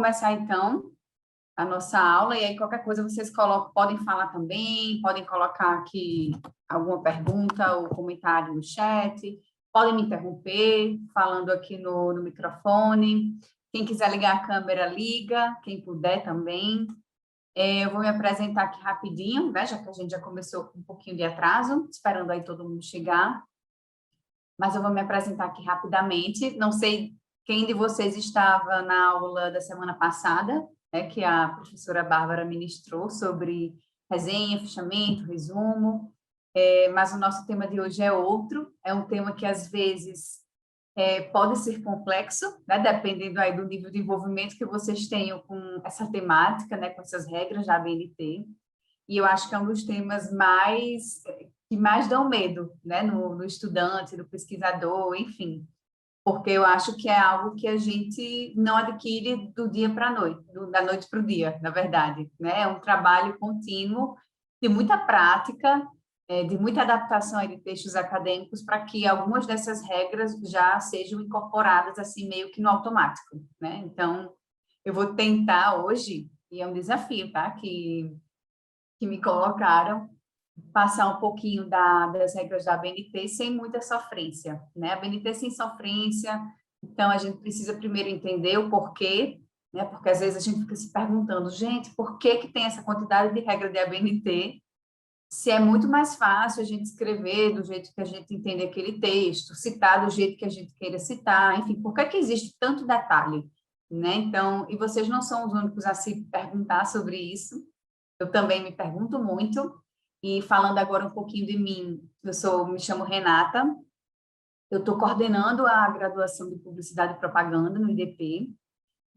começar, então, a nossa aula, e aí qualquer coisa vocês colocam, podem falar também, podem colocar aqui alguma pergunta ou comentário no chat, podem me interromper, falando aqui no microfone. Quem quiser ligar a câmera, liga, quem puder também. Eu vou me apresentar aqui rapidinho, né, já que a gente já começou com um pouquinho de atraso, esperando aí todo mundo chegar. Mas eu vou me apresentar aqui rapidamente. Não sei quem de vocês estava na aula da semana passada, né, que a professora Bárbara ministrou sobre resenha, fichamento, resumo, mas o nosso tema de hoje é outro, é um tema que às vezes pode ser complexo, né, dependendo aí do nível de envolvimento que vocês tenham com essa temática, né, com essas regras da ABNT, e eu acho que é um dos temas que mais dão medo, né, no estudante, no pesquisador, enfim, porque eu acho que é algo que a gente não adquire do dia para a noite, da noite para o dia, na verdade, né? É um trabalho contínuo de muita prática, de muita adaptação aí de textos acadêmicos para que algumas dessas regras já sejam incorporadas assim meio que no automático, né? Então, eu vou tentar hoje, e é um desafio, tá? Que me colocaram, passar um pouquinho das regras da ABNT sem muita sofrência, né? A ABNT sem sofrência, então a gente precisa primeiro entender o porquê, né? Porque às vezes a gente fica se perguntando, gente, por que que tem essa quantidade de regra de ABNT? Se é muito mais fácil a gente escrever do jeito que a gente entende aquele texto, citar do jeito que a gente queira citar, enfim, por que que existe tanto detalhe, né? Então, e vocês não são os únicos a se perguntar sobre isso. Eu também me pergunto muito, e falando agora um pouquinho de mim, me chamo Renata, eu estou coordenando a graduação de Publicidade e Propaganda no IDP,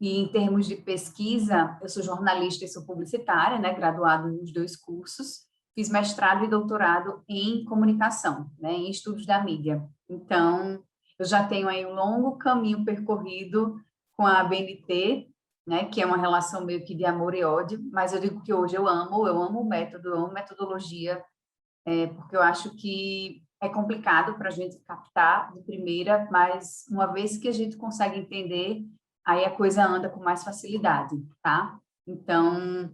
e em termos de pesquisa, eu sou jornalista e sou publicitária, né, graduada nos dois cursos, fiz mestrado e doutorado em comunicação, né, em estudos da mídia. Então, eu já tenho aí um longo caminho percorrido com a ABNT, né, que é uma relação meio que de amor e ódio, mas eu digo que hoje eu amo o método, eu amo metodologia, porque eu acho que é complicado para a gente captar de primeira, mas uma vez que a gente consegue entender, aí a coisa anda com mais facilidade, tá? Então,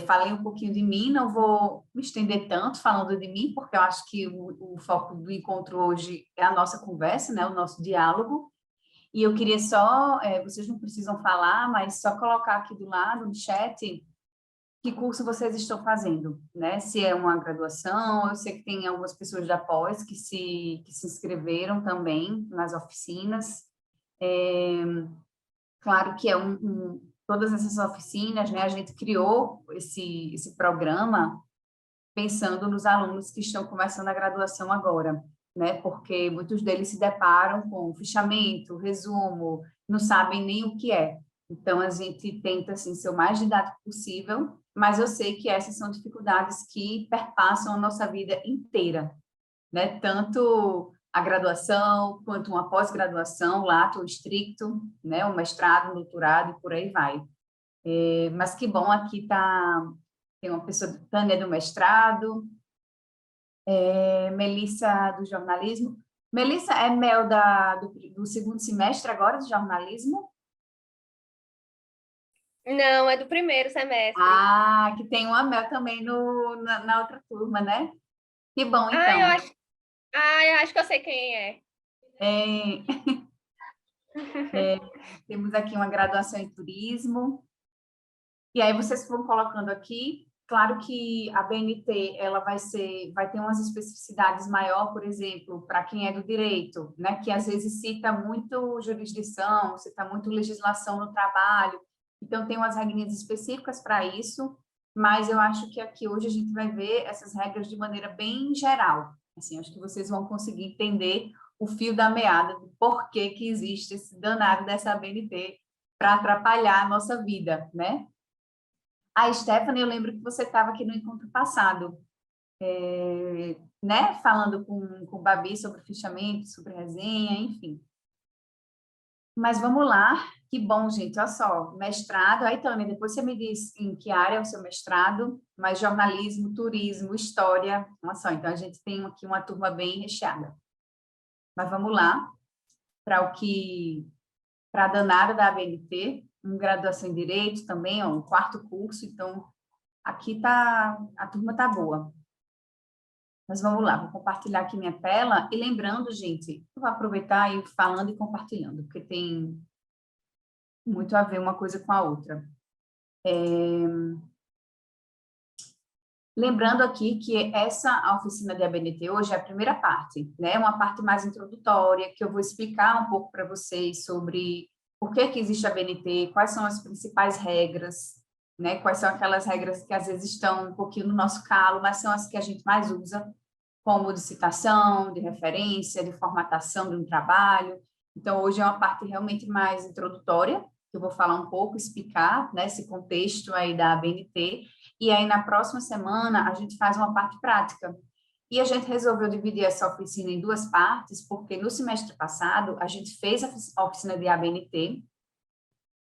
falei um pouquinho de mim, não vou me estender tanto falando de mim, porque eu acho que o foco do encontro hoje é a nossa conversa, né, o nosso diálogo, e eu queria só, vocês não precisam falar, mas só colocar aqui do lado, no chat, que curso vocês estão fazendo, né? Se é uma graduação, eu sei que tem algumas pessoas da pós que se inscreveram também nas oficinas. Claro que todas essas oficinas, né? A gente criou esse programa pensando nos alunos que estão começando a graduação agora, né? Porque muitos deles se deparam com fichamento, resumo, não sabem nem o que é. Então, a gente tenta, assim, ser o mais didático possível, mas eu sei que essas são dificuldades que perpassam a nossa vida inteira, né? Tanto a graduação, quanto uma pós-graduação, lato estricto, né? Um mestrado, um doutorado e por aí vai. Mas que bom, aqui tem uma pessoa, Tânia do mestrado, Melissa do jornalismo. Melissa é Mel do segundo semestre agora de jornalismo? Não, é do primeiro semestre. Ah, que tem uma Mel também na outra turma, né? Que bom, Ah, então. eu acho que eu sei quem é. É, temos aqui uma graduação em turismo. E aí vocês vão colocando aqui, claro que a BNT ela vai ter umas especificidades maior, por exemplo, para quem é do direito, né, que às vezes cita muito jurisdição, cita muito legislação no trabalho. Então tem umas regrinhas específicas para isso, mas eu acho que aqui hoje a gente vai ver essas regras de maneira bem geral. Assim, acho que vocês vão conseguir entender o fio da meada do porquê que existe esse danado dessa BNT para atrapalhar a nossa vida, né? A Stephanie, eu lembro que você estava aqui no encontro passado, né? Falando com o Babi sobre fichamento, sobre resenha, enfim. Mas vamos lá, que bom, gente, olha só, mestrado, aí, Tânia, depois você me diz em que área é o seu mestrado, mas jornalismo, turismo, história, olha só, então a gente tem aqui uma turma bem recheada. Mas vamos lá, para a danada da ABNT, graduação em Direito também, ó, um 4º curso, então aqui a turma tá boa. Mas vamos lá, vou compartilhar aqui minha tela e lembrando, gente, eu vou aproveitar e ir falando e compartilhando, porque tem muito a ver uma coisa com a outra. Lembrando aqui que essa oficina de ABNT hoje é a primeira parte, né? Uma parte mais introdutória, que eu vou explicar um pouco para vocês sobre por que existe a ABNT, quais são as principais regras, né? Quais são aquelas regras que às vezes estão um pouquinho no nosso calo, mas são as que a gente mais usa, como de citação, de referência, de formatação de um trabalho. Então, hoje é uma parte realmente mais introdutória, que eu vou falar um pouco, explicar, né, esse contexto aí da ABNT, e aí na próxima semana a gente faz uma parte prática. E a gente resolveu dividir essa oficina em 2 partes, porque no semestre passado a gente fez a oficina de ABNT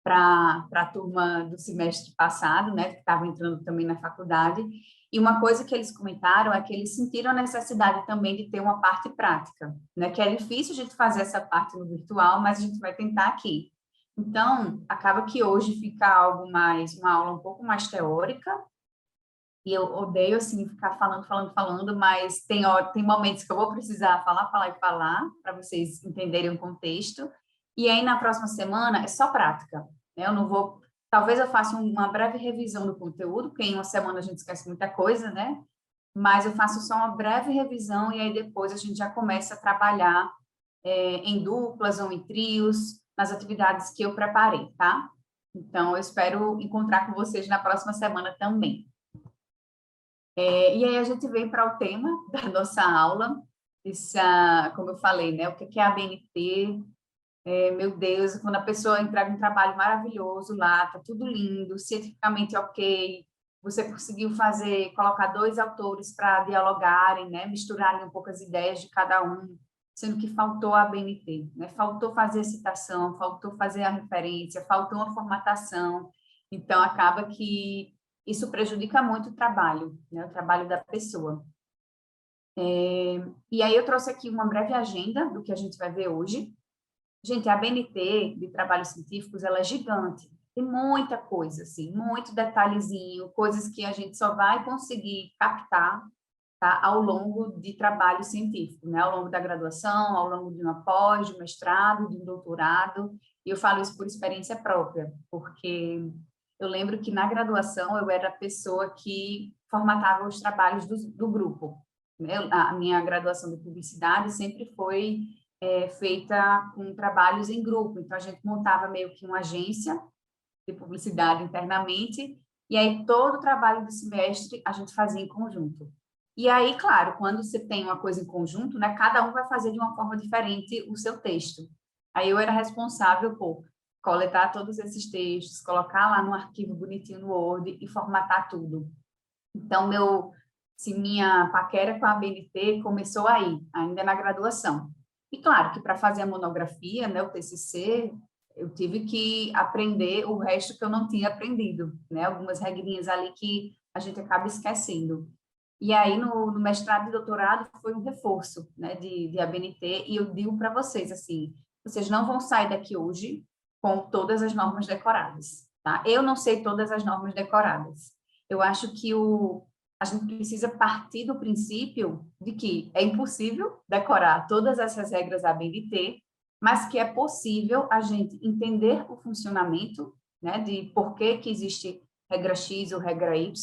para a turma do semestre passado, né, que estava entrando também na faculdade, e uma coisa que eles comentaram é que eles sentiram a necessidade também de ter uma parte prática, né, que é difícil a gente fazer essa parte no virtual, mas a gente vai tentar aqui. Então, acaba que hoje fica algo mais, uma aula um pouco mais teórica, e eu odeio, assim, ficar falando, mas tem momentos que eu vou precisar falar e falar, para vocês entenderem o contexto, e aí na próxima semana é só prática, né? Eu não vou, talvez eu faça uma breve revisão do conteúdo, porque em uma semana a gente esquece muita coisa, né? Mas eu faço só uma breve revisão e aí depois a gente já começa a trabalhar em duplas ou em trios, nas atividades que eu preparei, tá? Então, eu espero encontrar com vocês na próxima semana também. E aí a gente vem para o tema da nossa aula, como eu falei, né? O que é a ABNT? Meu Deus, quando a pessoa entrega um trabalho maravilhoso lá, tá tudo lindo, cientificamente ok, você conseguiu colocar 2 autores para dialogarem, né? Misturarem um pouco as ideias de cada um, sendo que faltou a ABNT, né? Faltou fazer a citação, faltou fazer a referência, faltou uma formatação, então acaba que isso prejudica muito o trabalho, né? O trabalho da pessoa. E aí eu trouxe aqui uma breve agenda do que a gente vai ver hoje. Gente, a ABNT de trabalhos científicos, ela é gigante. Tem muita coisa, assim, muito detalhezinho, coisas que a gente só vai conseguir captar, tá, ao longo de trabalho científico, né? Ao longo da graduação, ao longo de uma pós, de um mestrado, de um doutorado. E eu falo isso por experiência própria, porque eu lembro que na graduação eu era a pessoa que formatava os trabalhos do grupo, né? A minha graduação de publicidade sempre foi feita com trabalhos em grupo, então a gente montava meio que uma agência de publicidade internamente, e aí todo o trabalho do semestre a gente fazia em conjunto. E aí, claro, quando você tem uma coisa em conjunto, né, cada um vai fazer de uma forma diferente o seu texto. Aí eu era responsável por coletar todos esses textos, colocar lá no arquivo bonitinho no Word e formatar tudo. Então, minha paquera com a ABNT começou aí, ainda na graduação. E claro que para fazer a monografia, né, o TCC, eu tive que aprender o resto que eu não tinha aprendido, né? Algumas regrinhas ali que a gente acaba esquecendo. E aí, no mestrado e doutorado, foi um reforço, né, de ABNT, e eu digo para vocês, assim, vocês não vão sair daqui hoje com todas as normas decoradas, tá? Eu não sei todas as normas decoradas. Eu acho que a gente precisa partir do princípio de que é impossível decorar todas essas regras ABNT, mas que é possível a gente entender o funcionamento, né, de por que existe regra X ou regra Y,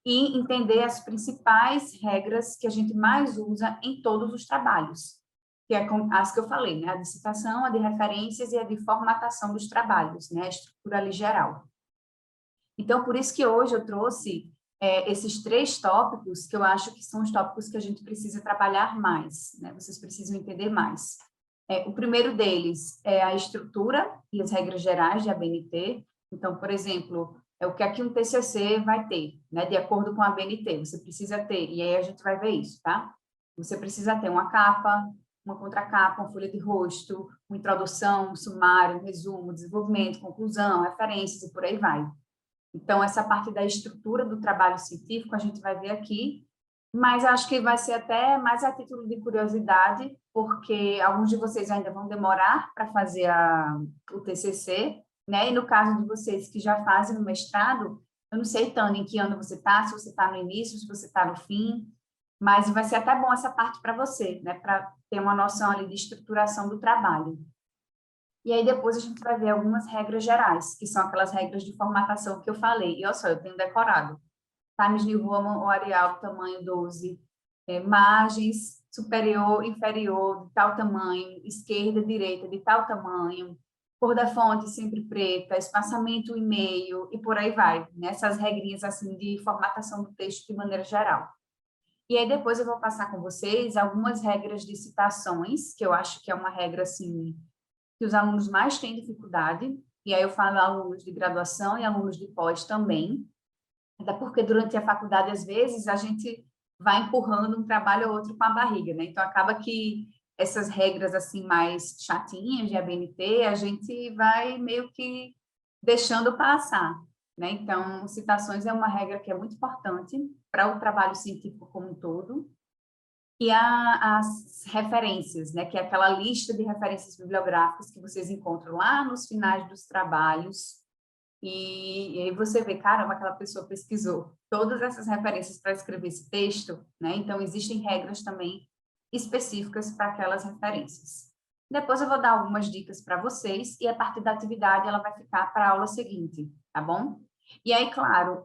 e entender as principais regras que a gente mais usa em todos os trabalhos, que é as que eu falei, né, a de citação, a de referências e a de formatação dos trabalhos, né, a estrutura ali geral. Então, por isso que hoje eu trouxe esses 3 tópicos que eu acho que são os tópicos que a gente precisa trabalhar mais, né? Vocês precisam entender mais. O primeiro deles é a estrutura e as regras gerais de ABNT. Então, por exemplo, é o que aqui um TCC vai ter, né? De acordo com a ABNT, você precisa ter, e aí a gente vai ver isso, tá? Você precisa ter uma capa, uma contracapa, uma folha de rosto, uma introdução, um sumário, um resumo, desenvolvimento, conclusão, referências e por aí vai. Então, essa parte da estrutura do trabalho científico a gente vai ver aqui, mas acho que vai ser até mais a título de curiosidade, porque alguns de vocês ainda vão demorar para fazer o TCC, né? E no caso de vocês que já fazem o mestrado, eu não sei, Tânia, em que ano você está, se você está no início, se você está no fim, mas vai ser até bom essa parte para você, né? Para ter uma noção ali de estruturação do trabalho. E aí depois a gente vai ver algumas regras gerais, que são aquelas regras de formatação que eu falei. E olha só, eu tenho decorado. Times New Roman ou Arial, tamanho 12, margens superior, inferior, de tal tamanho, esquerda, direita, de tal tamanho, cor da fonte sempre preta, espaçamento e meio, e por aí vai, nessas regrinhas assim de formatação do texto de maneira geral. E aí depois eu vou passar com vocês algumas regras de citações, que eu acho que é uma regra assim que os alunos mais têm dificuldade, e aí eu falo alunos de graduação e alunos de pós também, até porque durante a faculdade, às vezes, a gente vai empurrando um trabalho ou outro com a barriga, né? Então, acaba que essas regras, assim, mais chatinhas de ABNT, a gente vai meio que deixando passar, né? Então, citações é uma regra que é muito importante para o trabalho científico como um todo. E as referências, né? Que é aquela lista de referências bibliográficas que vocês encontram lá nos finais dos trabalhos, e aí você vê, caramba, aquela pessoa pesquisou todas essas referências para escrever esse texto, né? Então, existem regras também específicas para aquelas referências. Depois eu vou dar algumas dicas para vocês e a parte da atividade ela vai ficar para a aula seguinte, tá bom? E aí, claro,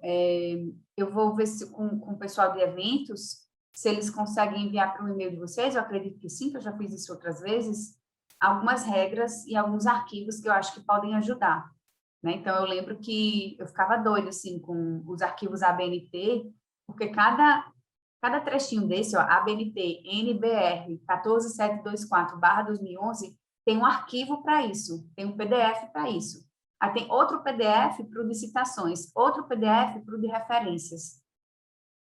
eu vou ver se, com o pessoal de eventos, se eles conseguem enviar para o e-mail de vocês, eu acredito que sim, que eu já fiz isso outras vezes, algumas regras e alguns arquivos que eu acho que podem ajudar, né? Então, eu lembro que eu ficava doida, assim, com os arquivos ABNT, porque cada trechinho desse, ó, ABNT, NBR 14724/2011, tem um arquivo para isso, tem um PDF para isso. Aí tem outro PDF para o de citações, outro PDF para o de referências.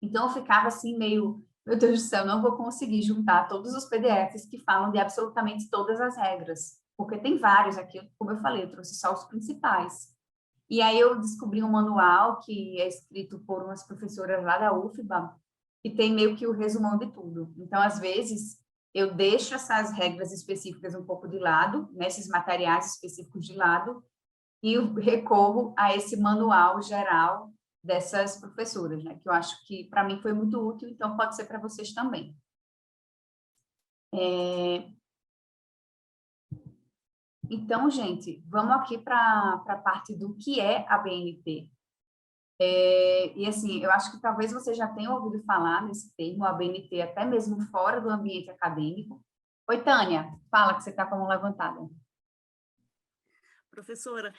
Então, eu ficava assim, meio, meu Deus do céu, não vou conseguir juntar todos os PDFs que falam de absolutamente todas as regras, porque tem vários aqui, como eu falei, eu trouxe só os principais. E aí eu descobri um manual que é escrito por umas professoras lá da UFBA, que tem meio que o resumão de tudo. Então, às vezes, eu deixo essas regras específicas um pouco de lado, nesses materiais específicos de lado, e eu recorro a esse manual geral dessas professoras, né? Que eu acho que para mim foi muito útil, então pode ser para vocês também. Então, gente, vamos aqui para a parte do que é a BNT. E assim, eu acho que talvez você já tenha ouvido falar nesse termo, a BNT, até mesmo fora do ambiente acadêmico. Oi, Tânia, fala que você está com a mão levantada. Professora,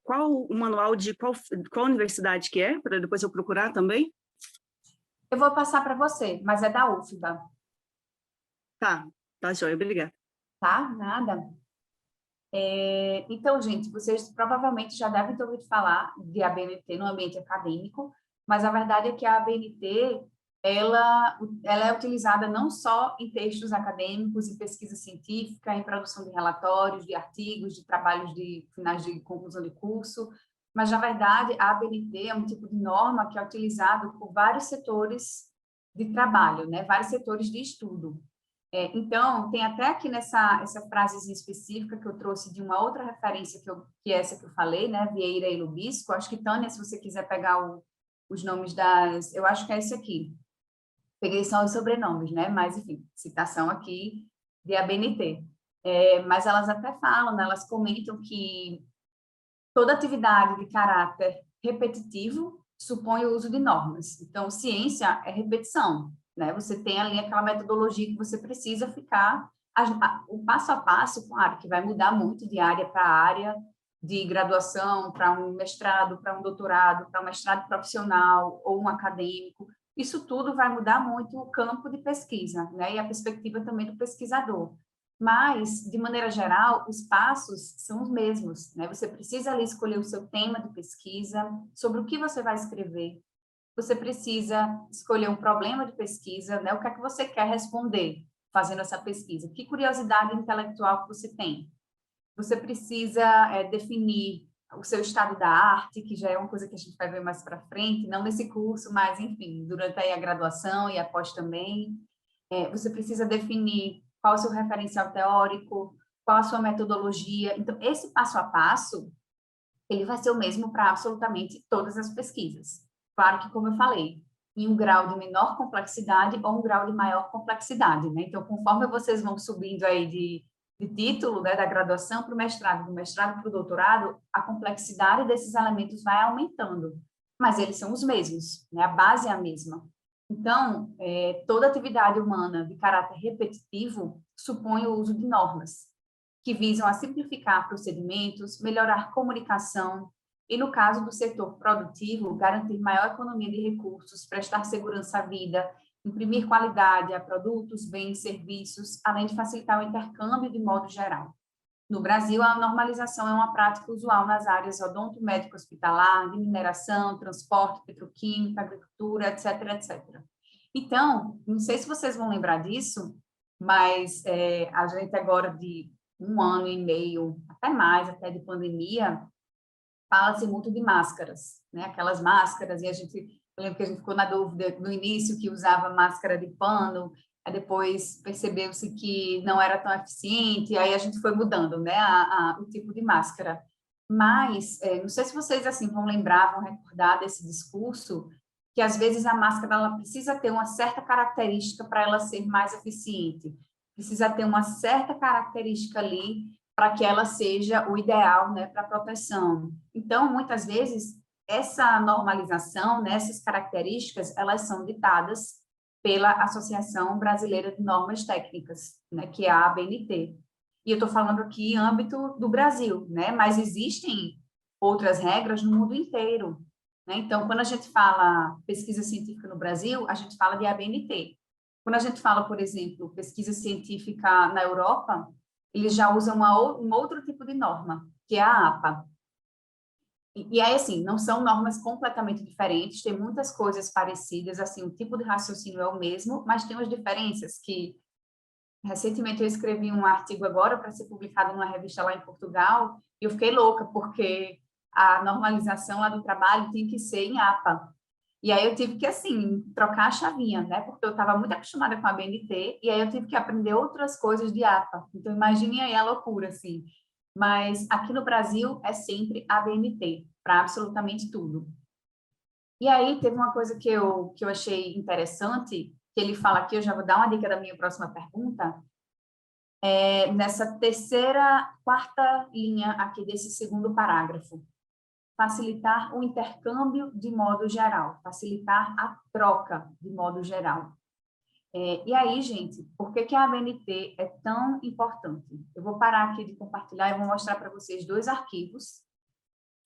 qual o manual de qual universidade que é, para depois eu procurar também? Eu vou passar para você, mas é da UFBA. Tá joia, obrigada. Tá? Nada. Então, gente, vocês provavelmente já devem ter ouvido falar de ABNT no ambiente acadêmico, mas a verdade é que a ABNT ela é utilizada não só em textos acadêmicos, em pesquisa científica, em produção de relatórios, de artigos, de trabalhos de finais de conclusão de curso, mas, na verdade, a ABNT é um tipo de norma que é utilizado por vários setores de trabalho, né? Vários setores de estudo. Então, tem até aqui essa frase específica que eu trouxe de uma outra referência que é essa que eu falei, né? Vieira e Lubisco. Acho que, Tânia, se você quiser pegar os nomes das... Eu acho que é esse aqui. Peguei só os sobrenomes, né? Mas, enfim, citação aqui de ABNT. Mas elas até falam, né? Elas comentam que toda atividade de caráter repetitivo supõe o uso de normas. Então, ciência é repetição, né? Você tem ali aquela metodologia que você precisa ficar... O passo a passo, claro, que vai mudar muito de área para área, de graduação para um mestrado, para um doutorado, para um mestrado profissional ou um acadêmico. Isso tudo vai mudar muito o campo de pesquisa, né? E a perspectiva também do pesquisador. Mas, de maneira geral, os passos são os mesmos, né? Você precisa ali escolher o seu tema de pesquisa, sobre o que você vai escrever. Você precisa escolher um problema de pesquisa, né? O que é que você quer responder fazendo essa pesquisa? Que curiosidade intelectual que você tem? Você precisa definir o seu estado da arte, que já é uma coisa que a gente vai ver mais para frente, não nesse curso, mas, enfim, durante aí a graduação e após também. Você precisa definir qual é o seu referencial teórico, qual a sua metodologia. Então, esse passo a passo, ele vai ser o mesmo para absolutamente todas as pesquisas. Claro que, como eu falei, em um grau de menor complexidade ou um grau de maior complexidade, né? Então, conforme vocês vão subindo aí de título, né, da graduação para o mestrado, do mestrado para o doutorado, a complexidade desses elementos vai aumentando, mas eles são os mesmos, né? A base é a mesma. Então, toda atividade humana de caráter repetitivo supõe o uso de normas, que visam a simplificar procedimentos, melhorar comunicação e, no caso do setor produtivo, garantir maior economia de recursos, prestar segurança à vida, imprimir qualidade a produtos, bens, serviços, além de facilitar o intercâmbio de modo geral. No Brasil, a normalização é uma prática usual nas áreas odonto, médico hospitalar, de mineração, transporte, petroquímica, agricultura, etc., etc. Então, não sei se vocês vão lembrar disso, mas a gente agora de 1 ano e meio, até mais, até de pandemia, fala-se muito de máscaras, né? Aquelas máscaras, e eu lembro que a gente ficou na dúvida no início que usava máscara de pano, aí depois percebeu-se que não era tão eficiente, aí a gente foi mudando, né, o tipo de máscara. Mas, não sei se vocês, assim, vão lembrar, vão recordar desse discurso, que às vezes a máscara ela precisa ter uma certa característica para ela ser mais eficiente, precisa ter uma certa característica ali para que ela seja o ideal, né, para proteção. Então, muitas vezes, essa normalização, né, essas características, elas são ditadas pela Associação Brasileira de Normas Técnicas, né, que é a ABNT. E eu estou falando aqui em âmbito do Brasil, né, mas existem outras regras no mundo inteiro, né? Então, quando a gente fala pesquisa científica no Brasil, a gente fala de ABNT. Quando a gente fala, por exemplo, pesquisa científica na Europa, eles já usam um outro tipo de norma, que é a APA. E aí, assim, não são normas completamente diferentes, tem muitas coisas parecidas, assim, o tipo de raciocínio é o mesmo, mas tem umas diferenças que, recentemente eu escrevi um artigo agora para ser publicado numa revista lá em Portugal, e eu fiquei louca, porque a normalização lá do trabalho tem que ser em APA. E aí eu tive que, assim, trocar a chavinha, né? Porque eu estava muito acostumada com a BNT, e aí eu tive que aprender outras coisas de APA. Então, imagine aí a loucura, assim. Mas aqui no Brasil é sempre a BNT, para absolutamente tudo. E aí teve uma coisa que eu achei interessante, que ele fala aqui, eu já vou dar uma dica da minha próxima pergunta, nessa quarta linha aqui desse segundo parágrafo. Facilitar o intercâmbio de modo geral, facilitar a troca de modo geral. E aí, gente, por que a ABNT é tão importante? Eu vou parar aqui de compartilhar e vou mostrar para vocês 2 arquivos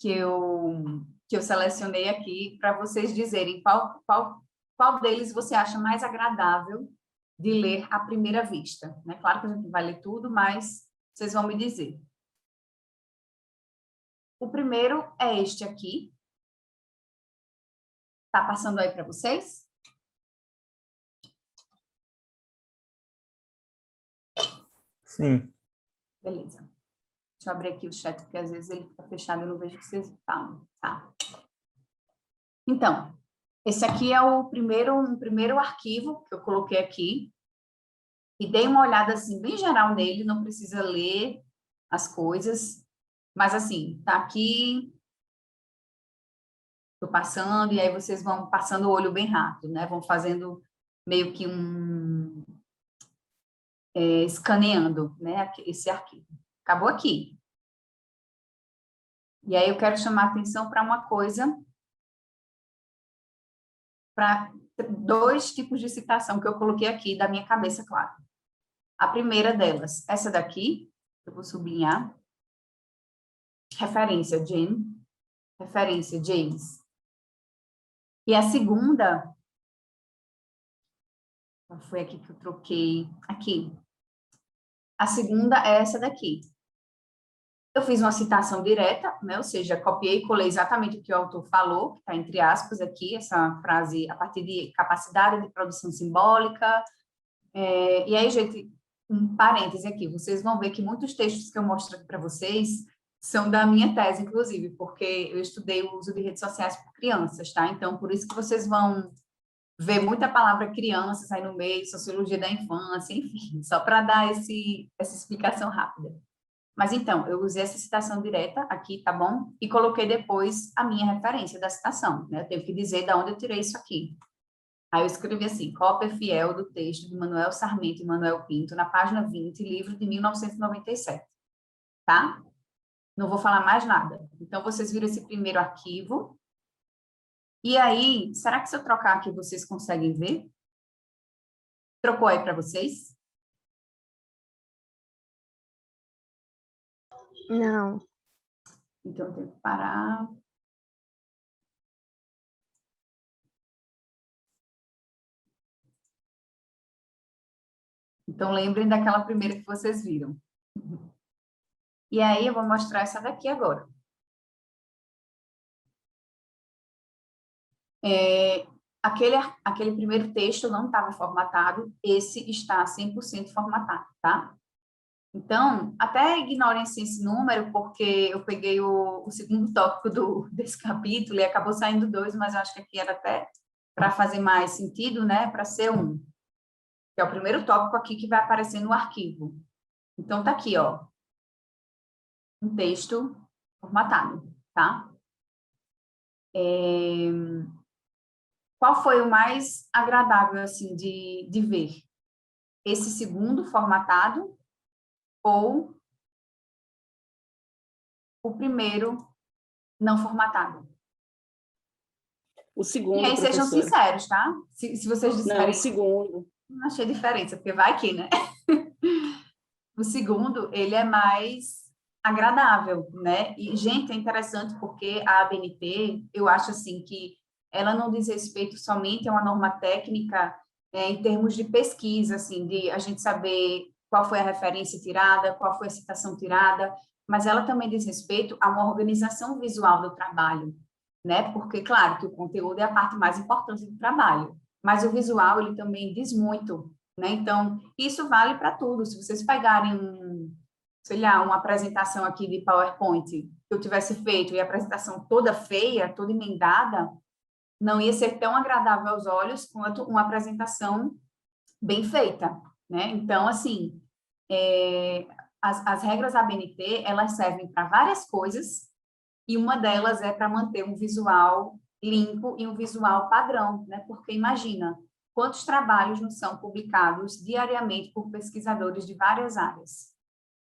que eu selecionei aqui para vocês dizerem qual deles você acha mais agradável de ler à primeira vista, né? Claro que a gente vai ler tudo, mas vocês vão me dizer. O primeiro é este aqui. Está passando aí para vocês? Sim. Beleza. Deixa eu abrir aqui o chat, porque às vezes ele fica fechado e eu não vejo o que vocês falam. Tá. Então, esse aqui é um primeiro arquivo que eu coloquei aqui. E dei uma olhada, assim, bem geral nele, não precisa ler as coisas. Mas, assim, tá aqui. Estou passando, e aí vocês vão passando o olho bem rápido, né? Vão fazendo meio que escaneando, né, esse arquivo. Acabou aqui. E aí eu quero chamar a atenção para uma coisa, para 2 tipos de citação que eu coloquei aqui da minha cabeça, claro. A primeira delas, essa daqui, eu vou sublinhar, referência Jane, referência James. E a segunda, foi aqui que eu troquei, aqui. A segunda é essa daqui. Eu fiz uma citação direta, né? Ou seja, copiei e colei exatamente o que o autor falou, que está entre aspas aqui, essa frase a partir de capacidade de produção simbólica. E aí, gente, um parêntese aqui, vocês vão ver que muitos textos que eu mostro aqui para vocês são da minha tese, inclusive, porque eu estudei o uso de redes sociais por crianças, tá? Então, por isso que vocês vão ver muita palavra crianças aí no meio, sociologia da infância, enfim, só para dar essa explicação rápida. Mas, então, eu usei essa citação direta aqui, tá bom? E coloquei depois a minha referência da citação, né? Eu tenho que dizer de onde eu tirei isso aqui. Aí eu escrevi assim, cópia fiel do texto de Manuel Sarmento e Manuel Pinto, na página 20, livro de 1997, tá? Não vou falar mais nada. Então, vocês viram esse primeiro arquivo. E aí, será que se eu trocar aqui, vocês conseguem ver? Trocou aí para vocês? Não. Então, eu tenho que parar. Então, lembrem daquela primeira que vocês viram. E aí, eu vou mostrar essa daqui agora. Aquele primeiro texto não estava formatado, esse está 100% formatado, tá? Então, até ignorem esse número, porque eu peguei o segundo tópico desse capítulo e acabou saindo 2, mas eu acho que aqui era até para fazer mais sentido, né? Para ser 1, que é o primeiro tópico aqui que vai aparecer no arquivo. Então, tá aqui, ó, um texto formatado, tá? Qual foi o mais agradável, assim, de ver? Esse segundo formatado ou o primeiro não formatado? O segundo, E aí sejam professora. sinceros, tá? Se vocês Não, disserem, o segundo. não achei diferença, porque vai aqui, né? O segundo, ele é mais agradável, né? E, gente, é interessante porque a ABNT, eu acho assim que ela não diz respeito somente a uma norma técnica em termos de pesquisa, assim, de a gente saber qual foi a referência tirada, qual foi a citação tirada, mas ela também diz respeito a uma organização visual do trabalho, né? Porque, claro, que o conteúdo é a parte mais importante do trabalho, mas o visual, ele também diz muito, né? Então, isso vale para tudo. Se vocês pegarem sei lá, uma apresentação aqui de PowerPoint que eu tivesse feito e a apresentação toda feia, toda emendada, não ia ser tão agradável aos olhos quanto uma apresentação bem feita, né? Então, assim, as regras ABNT, elas servem para várias coisas e uma delas é para manter um visual limpo e um visual padrão, né? Porque imagina, quantos trabalhos não são publicados diariamente por pesquisadores de várias áreas.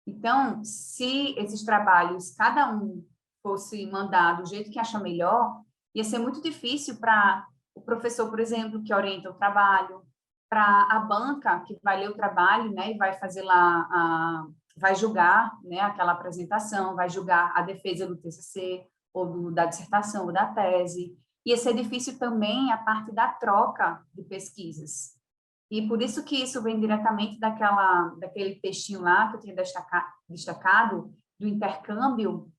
Então, se esses trabalhos, cada um fosse mandado do jeito que acha melhor, ia ser muito difícil para o professor, por exemplo, que orienta o trabalho, para a banca que vai ler o trabalho, né, e vai fazer lá, vai julgar, né, aquela apresentação, vai julgar a defesa do TCC, ou da dissertação, ou da tese. Ia ser difícil também a parte da troca de pesquisas. E por isso que isso vem diretamente daquele textinho lá que eu tinha destacado, do intercâmbio,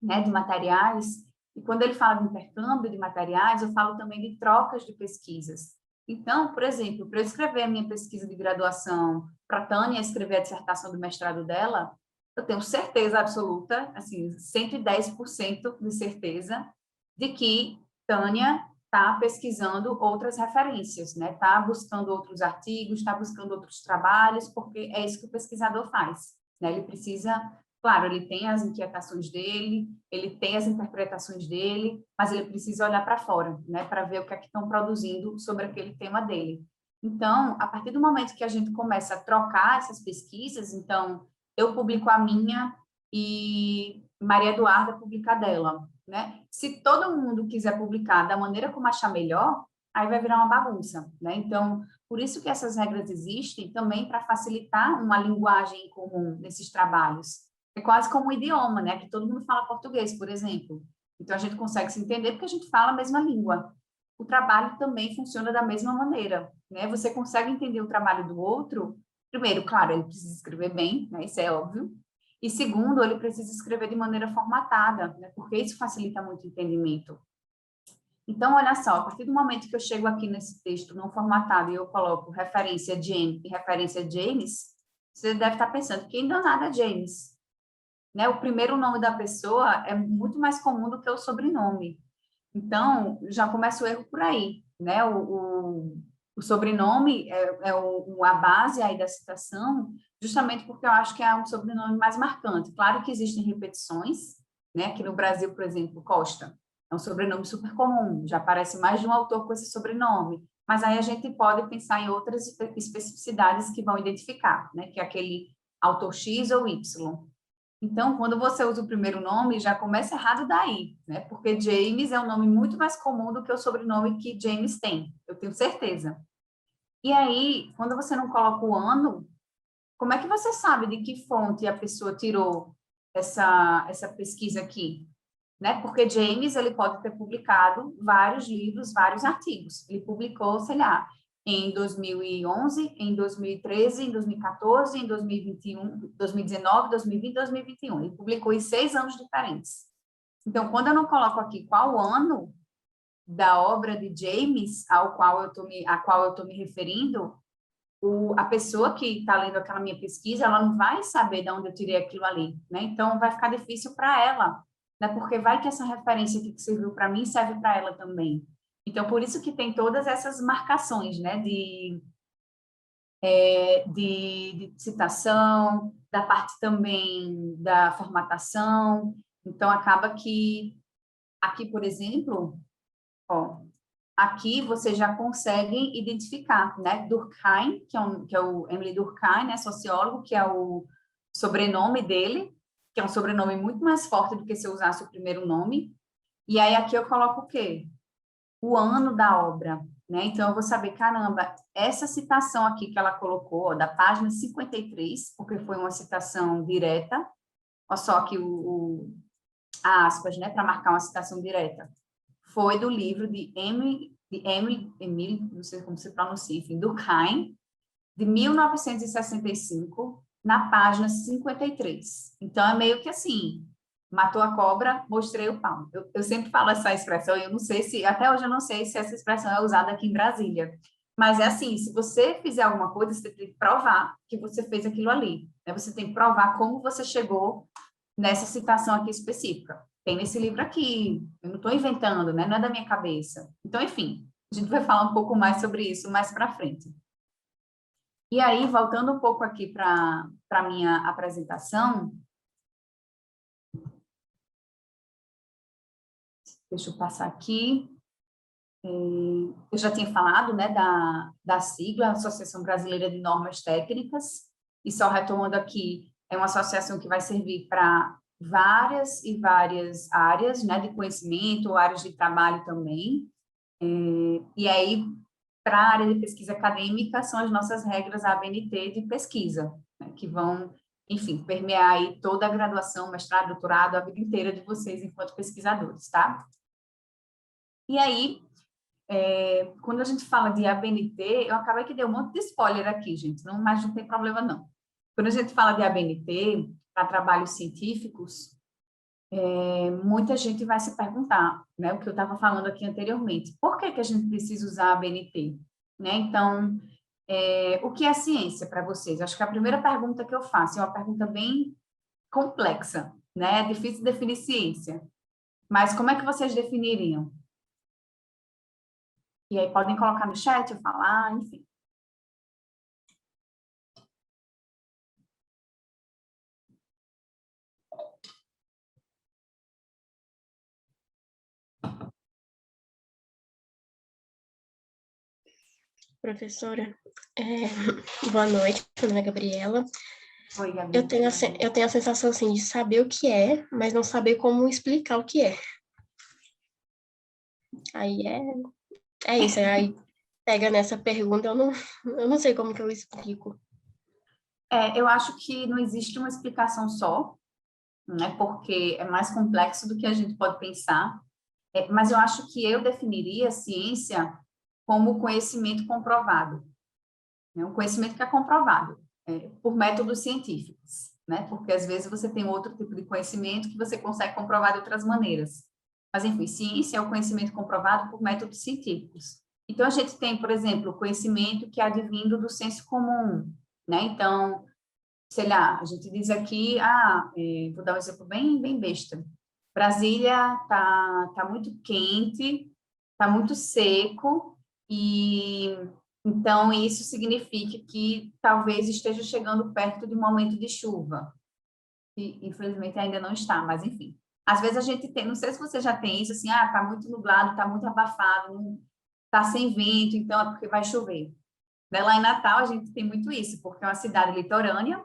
né, de materiais. E quando ele fala de intercâmbio de materiais, eu falo também de trocas de pesquisas. Então, por exemplo, para eu escrever a minha pesquisa de graduação, para a Tânia escrever a dissertação do mestrado dela, eu tenho certeza absoluta, assim, 110% de certeza, de que Tânia está pesquisando outras referências, né? Está buscando outros artigos, está buscando outros trabalhos, porque é isso que o pesquisador faz, né? Ele precisa, claro, ele tem as inquietações dele, ele tem as interpretações dele, mas ele precisa olhar para fora, né? Para ver o que é que estão produzindo sobre aquele tema dele. Então, a partir do momento que a gente começa a trocar essas pesquisas, então, eu publico a minha e Maria Eduarda publica a dela, né? Se todo mundo quiser publicar da maneira como achar melhor, aí vai virar uma bagunça, né? Então, por isso que essas regras existem também para facilitar uma linguagem comum nesses trabalhos. É quase como um idioma, né? Que todo mundo fala português, por exemplo. Então, a gente consegue se entender porque a gente fala a mesma língua. O trabalho também funciona da mesma maneira, né? Você consegue entender o trabalho do outro. Primeiro, claro, ele precisa escrever bem, né? Isso é óbvio. E segundo, ele precisa escrever de maneira formatada, né? Porque isso facilita muito o entendimento. Então, olha só, a partir do momento que eu chego aqui nesse texto não formatado e eu coloco referência Jane e referência James, você deve estar pensando, quem danada é James? Né? O primeiro nome da pessoa é muito mais comum do que o sobrenome. Então, já começa o erro por aí, né? O sobrenome é a base aí da citação, justamente porque eu acho que é um sobrenome mais marcante. Claro que existem repetições, né? Aqui no Brasil, por exemplo, Costa é um sobrenome super comum, já aparece mais de um autor com esse sobrenome, mas aí a gente pode pensar em outras especificidades que vão identificar, né? Que é aquele autor X ou Y. Então, quando você usa o primeiro nome, já começa errado daí, né? Porque James é um nome muito mais comum do que o sobrenome que James tem, eu tenho certeza. E aí, quando você não coloca o ano, como é que você sabe de que fonte a pessoa tirou essa pesquisa aqui? Né? Porque James, ele pode ter publicado vários livros, vários artigos. Ele publicou, sei lá, em 2011, em 2013, em 2014, em 2021, 2019, 2020, 2021. Ele publicou em 6 anos diferentes. Então, quando eu não coloco aqui qual ano da obra de James a qual eu estou me referindo, a pessoa que está lendo aquela minha pesquisa, ela não vai saber de onde eu tirei aquilo ali, né? Então, vai ficar difícil para ela, né? Porque vai que essa referência aqui que serviu para mim serve para ela também. Então, por isso que tem todas essas marcações, né? De citação, da parte também da formatação. Então, acaba que aqui, por exemplo, ó, aqui você já consegue identificar, né? Durkheim, que é o Emile Durkheim, né? Sociólogo, que é o sobrenome dele, que é um sobrenome muito mais forte do que se eu usasse o primeiro nome. E aí aqui eu coloco o quê? O ano da obra, né? Então eu vou saber, caramba, essa citação aqui que ela colocou, ó, da página 53, porque foi uma citação direta, ó, só aqui a aspas, né? Para marcar uma citação direta foi do livro de Emile, não sei como se pronuncia, enfim, Durkheim, de 1965, na página 53. Então, é meio que assim, matou a cobra, mostrei o pau. Eu sempre falo essa expressão, e eu não sei se, até hoje eu não sei se essa expressão é usada aqui em Brasília, mas é assim, se você fizer alguma coisa, você tem que provar que você fez aquilo ali, né? Você tem que provar como você chegou nessa citação aqui específica. Tem nesse livro aqui, eu não estou inventando, né? Não é da minha cabeça. Então, enfim, a gente vai falar um pouco mais sobre isso mais para frente. E aí, voltando um pouco aqui para a minha apresentação, deixa eu passar aqui. Eu já tinha falado, né, da sigla, Associação Brasileira de Normas Técnicas, e só retomando aqui, é uma associação que vai servir para várias e várias áreas, né, de conhecimento, áreas de trabalho também. E aí, para a área de pesquisa acadêmica, são as nossas regras ABNT de pesquisa, né, que vão, enfim, permear aí toda a graduação, mestrado, doutorado, a vida inteira de vocês enquanto pesquisadores, tá? E aí, quando a gente fala de ABNT, eu acabei que dei um monte de spoiler aqui, gente, mas não tem problema não. Quando a gente fala de ABNT, para trabalhos científicos, muita gente vai se perguntar, né, o que eu estava falando aqui anteriormente, por que a gente precisa usar a ABNT? Né? Então, o que é ciência para vocês? Acho que a primeira pergunta que eu faço é uma pergunta bem complexa, né? É difícil definir ciência, mas como é que vocês definiriam? E aí podem colocar no chat, eu falar, enfim. Professora, boa noite, meu nome é Gabriela. Oi, Gabi. Eu tenho a sensação, assim, de saber o que é, mas não saber como explicar o que é. Aí é isso, aí pega nessa pergunta, eu não sei como que eu explico. Eu acho que não existe uma explicação só, né, porque é mais complexo do que a gente pode pensar, mas eu acho que eu definiria a ciência como conhecimento comprovado, né, um conhecimento que é comprovado por métodos científicos, né, porque às vezes você tem outro tipo de conhecimento que você consegue comprovar de outras maneiras. Mas, enfim, ciência é o conhecimento comprovado por métodos científicos. Então, a gente tem, por exemplo, o conhecimento que é advindo do senso comum, né? Então, sei lá, a gente diz aqui, vou dar um exemplo bem besta. Brasília tá muito quente, tá muito seco e Então, isso significa que talvez esteja chegando perto de um momento de chuva, que infelizmente ainda não está, mas enfim. Às vezes a gente tem, não sei se você já tem isso, assim, tá muito nublado, tá muito abafado, não, tá sem vento, então é porque vai chover. Né? Lá em Natal a gente tem muito isso, porque é uma cidade litorânea,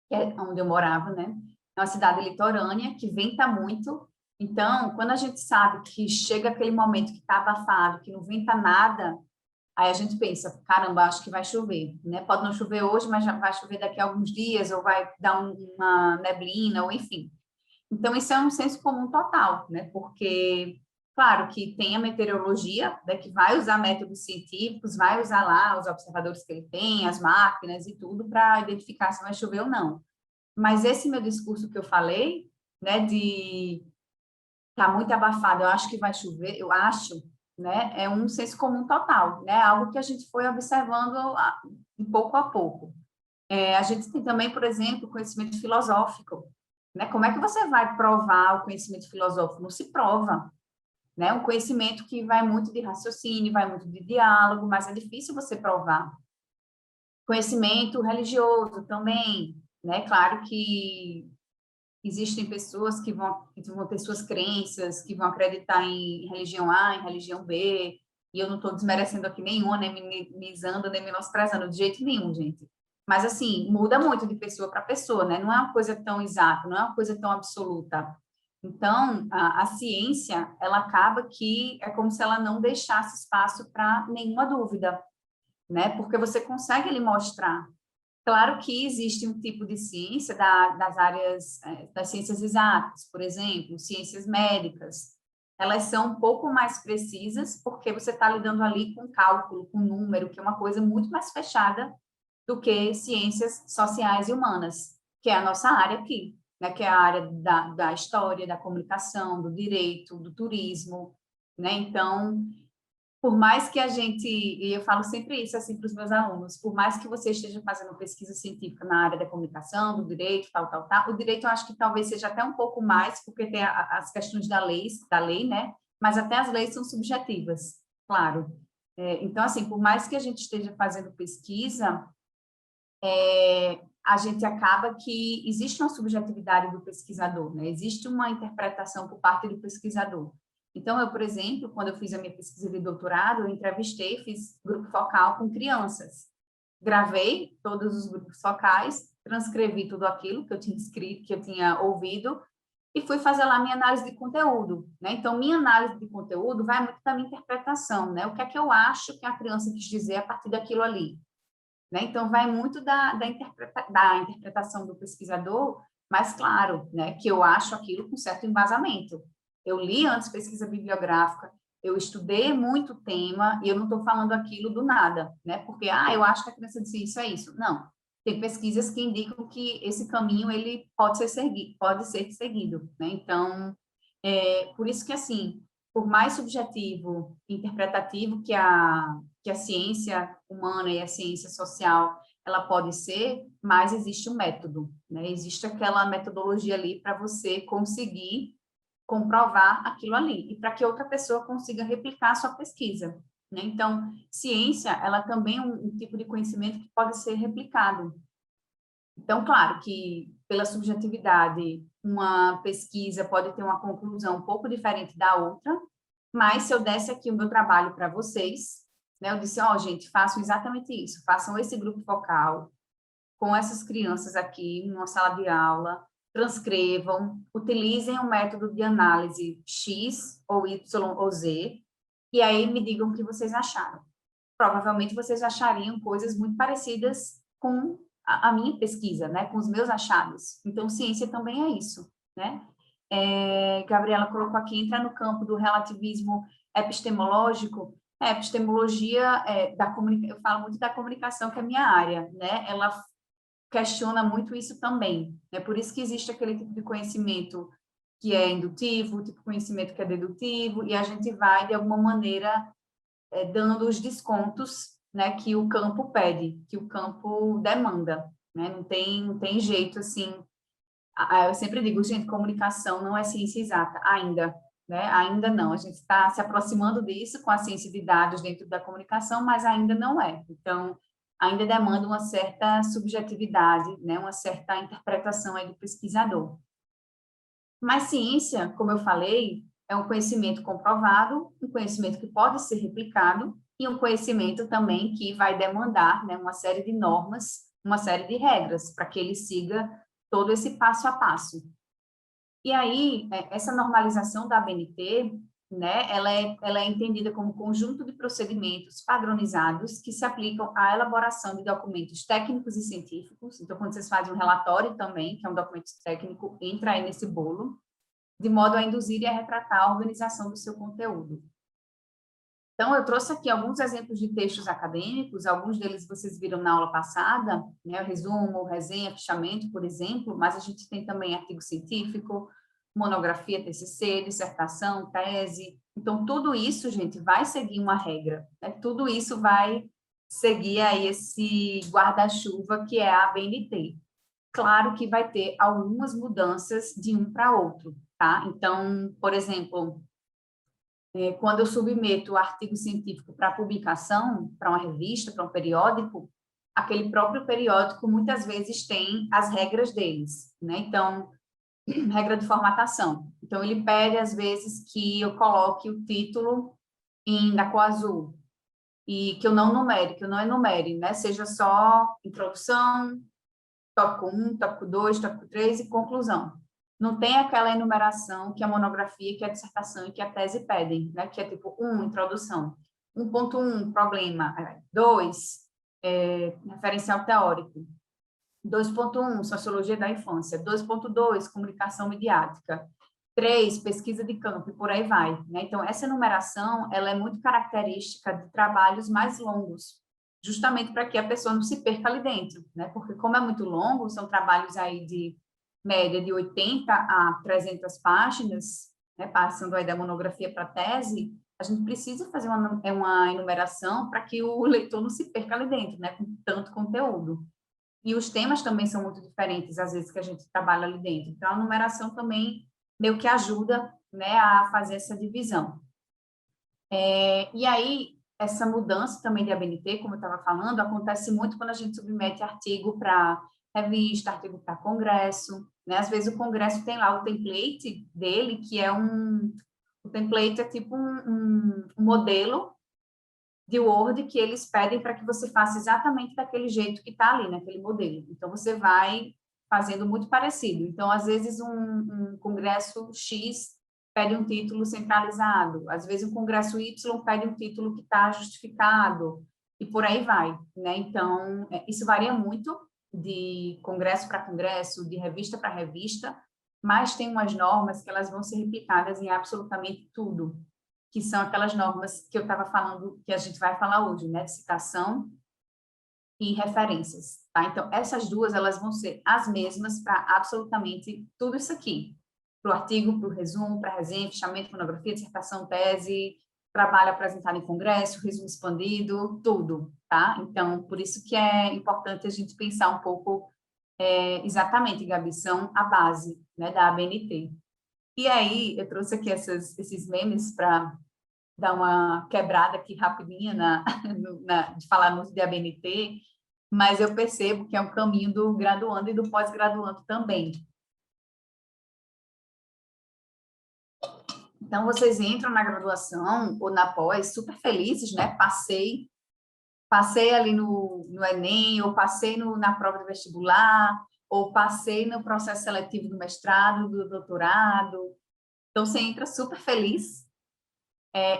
que é onde eu morava, né? É uma cidade litorânea que venta muito. Então, quando a gente sabe que chega aquele momento que está abafado, que não venta nada, aí a gente pensa, caramba, acho que vai chover, né? Pode não chover hoje, mas já vai chover daqui a alguns dias, ou vai dar uma neblina, ou enfim. Então, isso é um senso comum total, né? Porque, claro, que tem a meteorologia, né, que vai usar métodos científicos, vai usar lá os observadores que ele tem, as máquinas e tudo, para identificar se vai chover ou não. Mas esse meu discurso que eu falei, né, de tá muito abafado, eu acho que vai chover, eu acho, né, é um senso comum total, né, algo que a gente foi observando de pouco a pouco. A gente tem também, por exemplo, conhecimento filosófico, né, como é que você vai provar o conhecimento filosófico? Não se prova, né, um conhecimento que vai muito de raciocínio, vai muito de diálogo, mas é difícil você provar. Conhecimento religioso também, né, claro que existem pessoas que vão ter suas crenças, que vão acreditar em religião A, em religião B, e eu não estou desmerecendo aqui nenhuma, nem minimizando, nem menosprezando, de jeito nenhum, gente. Mas, assim, muda muito de pessoa para pessoa, né? Não é uma coisa tão exata, não é uma coisa tão absoluta. Então, a ciência, ela acaba que é como se ela não deixasse espaço para nenhuma dúvida, né? Porque você consegue lhe mostrar. Claro que existe um tipo de ciência das áreas das ciências exatas, por exemplo, ciências médicas. Elas são um pouco mais precisas porque você está lidando ali com cálculo, com número, que é uma coisa muito mais fechada do que ciências sociais e humanas, que é a nossa área aqui, né? Que é a área da história, da comunicação, do direito, do turismo, né? Então, por mais que a gente, e eu falo sempre isso assim para os meus alunos, por mais que você esteja fazendo pesquisa científica na área da comunicação, do direito, tal, o direito eu acho que talvez seja até um pouco mais, porque tem as questões da lei, né? Mas até as leis são subjetivas, claro. Então, assim, por mais que a gente esteja fazendo pesquisa, a gente acaba que existe uma subjetividade do pesquisador, né? Existe uma interpretação por parte do pesquisador. Então, eu, por exemplo, quando eu fiz a minha pesquisa de doutorado, eu entrevistei, fiz grupo focal com crianças. Gravei todos os grupos focais, transcrevi tudo aquilo que eu tinha escrito, que eu tinha ouvido, e fui fazer lá minha análise de conteúdo, né? Então, minha análise de conteúdo vai muito da minha interpretação, né? O que é que eu acho que a criança quis dizer a partir daquilo ali, né? Então, vai muito da interpretação do pesquisador, mas, claro, né, que eu acho aquilo com certo embasamento. Eu li antes pesquisa bibliográfica, eu estudei muito o tema, e eu não estou falando aquilo do nada, né? Porque, eu acho que a criança disse isso, é isso. Não. Tem pesquisas que indicam que esse caminho, ele pode ser seguido, né? Então, por isso que, assim, por mais subjetivo, interpretativo que a ciência humana e a ciência social ela pode ser, mas existe um método, né? Existe aquela metodologia ali para você conseguir comprovar aquilo ali e para que outra pessoa consiga replicar a sua pesquisa, né? Então, ciência, ela também é um tipo de conhecimento que pode ser replicado. Então, claro que pela subjetividade, uma pesquisa pode ter uma conclusão um pouco diferente da outra, mas se eu desse aqui o meu trabalho para vocês, né, eu disse, gente, façam exatamente isso, façam esse grupo focal com essas crianças aqui numa sala de aula, transcrevam, utilizem o método de análise X ou Y ou Z, e aí me digam o que vocês acharam. Provavelmente vocês achariam coisas muito parecidas com a minha pesquisa, né, com os meus achados. Então, ciência também é isso, né? Gabriela colocou aqui, entra no campo do relativismo epistemológico. Epistemologia, eu falo muito da comunicação, que é a minha área, né? Ela questiona muito isso também. É por isso que existe aquele tipo de conhecimento que é indutivo, o tipo de conhecimento que é dedutivo, e a gente vai, de alguma maneira, dando os descontos, né, que o campo pede, que o campo demanda, né? Não tem jeito, assim. Eu sempre digo, gente, comunicação não é ciência exata, ainda. né? Ainda não. A gente está se aproximando disso com a ciência de dados dentro da comunicação, mas ainda não é. Então, ainda demanda uma certa subjetividade, né? Uma certa interpretação aí do pesquisador. Mas ciência, como eu falei, é um conhecimento comprovado, um conhecimento que pode ser replicado e um conhecimento também que vai demandar, né, uma série de normas, uma série de regras para que ele siga todo esse passo a passo. E aí, essa normalização da ABNT, né, ela é entendida como conjunto de procedimentos padronizados que se aplicam à elaboração de documentos técnicos e científicos. Então, quando vocês fazem um relatório também, que é um documento técnico, entra aí nesse bolo, de modo a induzir e a retratar a organização do seu conteúdo. Então, eu trouxe aqui alguns exemplos de textos acadêmicos, alguns deles vocês viram na aula passada, né, o resumo, resenha, fichamento, por exemplo, mas a gente tem também artigo científico, monografia, TCC, dissertação, tese. Então, tudo isso, gente, vai seguir uma regra, né? Tudo isso vai seguir aí esse guarda-chuva que é a ABNT. Claro que vai ter algumas mudanças de um para outro, tá? Então, por exemplo, quando eu submeto o artigo científico para publicação, para uma revista, para um periódico, aquele próprio periódico muitas vezes tem as regras deles, né? Então, regra de formatação. Então, ele pede, às vezes, que eu coloque o título na cor azul e que eu não enumere, né? Seja só introdução, tópico 1, tópico 2, tópico 3 e conclusão. Não tem aquela enumeração que a monografia, que a dissertação e que a tese pedem, né? Que é tipo 1, introdução. 1.1, problema. 2, referencial teórico. 2.1, sociologia da infância. 2.2, comunicação midiática. 3, pesquisa de campo, e por aí vai, né? Então, essa enumeração, ela é muito característica de trabalhos mais longos, justamente para que a pessoa não se perca ali dentro, né? Porque como é muito longo, são trabalhos aí de média de 80 a 300 páginas, né? Passando aí da monografia para a tese, a gente precisa fazer uma enumeração para que o leitor não se perca ali dentro, né? Com tanto conteúdo. E os temas também são muito diferentes, às vezes, que a gente trabalha ali dentro. Então, a numeração também meio que ajuda, né, a fazer essa divisão. E aí, essa mudança também de ABNT, como eu estava falando, acontece muito quando a gente submete artigo para revista, artigo para congresso, né? Às vezes o congresso tem lá o template dele, que é o template é tipo um modelo de Word que eles pedem para que você faça exatamente daquele jeito que está ali, naquele modelo. Então, você vai fazendo muito parecido. Então, às vezes, um congresso X pede um título centralizado, às vezes, um congresso Y pede um título que está justificado, e por aí vai, né? Então, isso varia muito de congresso para congresso, de revista para revista, mas tem umas normas que elas vão ser replicadas em absolutamente tudo, que são aquelas normas que eu estava falando, que a gente vai falar hoje, né, de citação e referências, tá? Então, essas duas, elas vão ser as mesmas para absolutamente tudo isso aqui, para o artigo, para o resumo, para a resenha, fichamento, monografia, dissertação, tese, trabalho apresentado em congresso, resumo expandido, tudo, tá? Então, por isso que é importante a gente pensar um pouco, exatamente, Gabi, são a base, né, da ABNT. E aí, eu trouxe aqui esses memes para dar uma quebrada aqui rapidinha de falar muito de ABNT, mas eu percebo que é um caminho do graduando e do pós-graduando também. Então, vocês entram na graduação ou na pós super felizes, né? Passei ali no Enem, ou passei na prova do vestibular, ou passei no processo seletivo do mestrado, do doutorado. Então, você entra super feliz.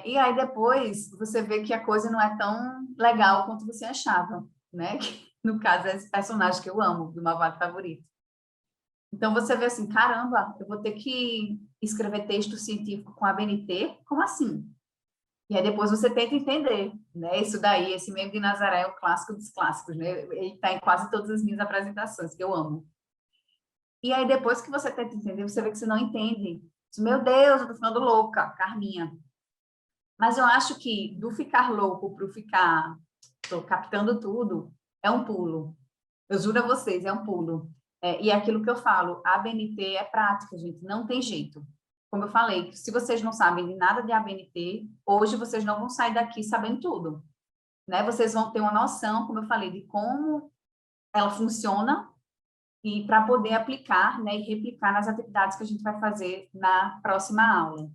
E aí, depois, você vê que a coisa não é tão legal quanto você achava, né? Que, no caso, é esse personagem que eu amo, do Malvado Favorito. Então, você vê assim, caramba, eu vou ter que escrever texto científico com a ABNT? Como assim? E aí, depois, você tenta entender, né? Isso daí, esse meme de Nazaré é o clássico dos clássicos, né? Ele está em quase todas as minhas apresentações, que eu amo. E aí, depois que você tenta entender, você vê que você não entende. Meu Deus, eu tô ficando louca, Carminha. Mas eu acho que do ficar louco para o ficar tô captando tudo, é um pulo. Eu juro a vocês, é um pulo. E é aquilo que eu falo, a ABNT é prática, gente, não tem jeito. como eu falei, se vocês não sabem de nada de ABNT, hoje vocês não vão sair daqui sabendo tudo, né? Vocês vão ter uma noção, como eu falei, de como ela funciona e para poder aplicar, né, e replicar nas atividades que a gente vai fazer na próxima aula.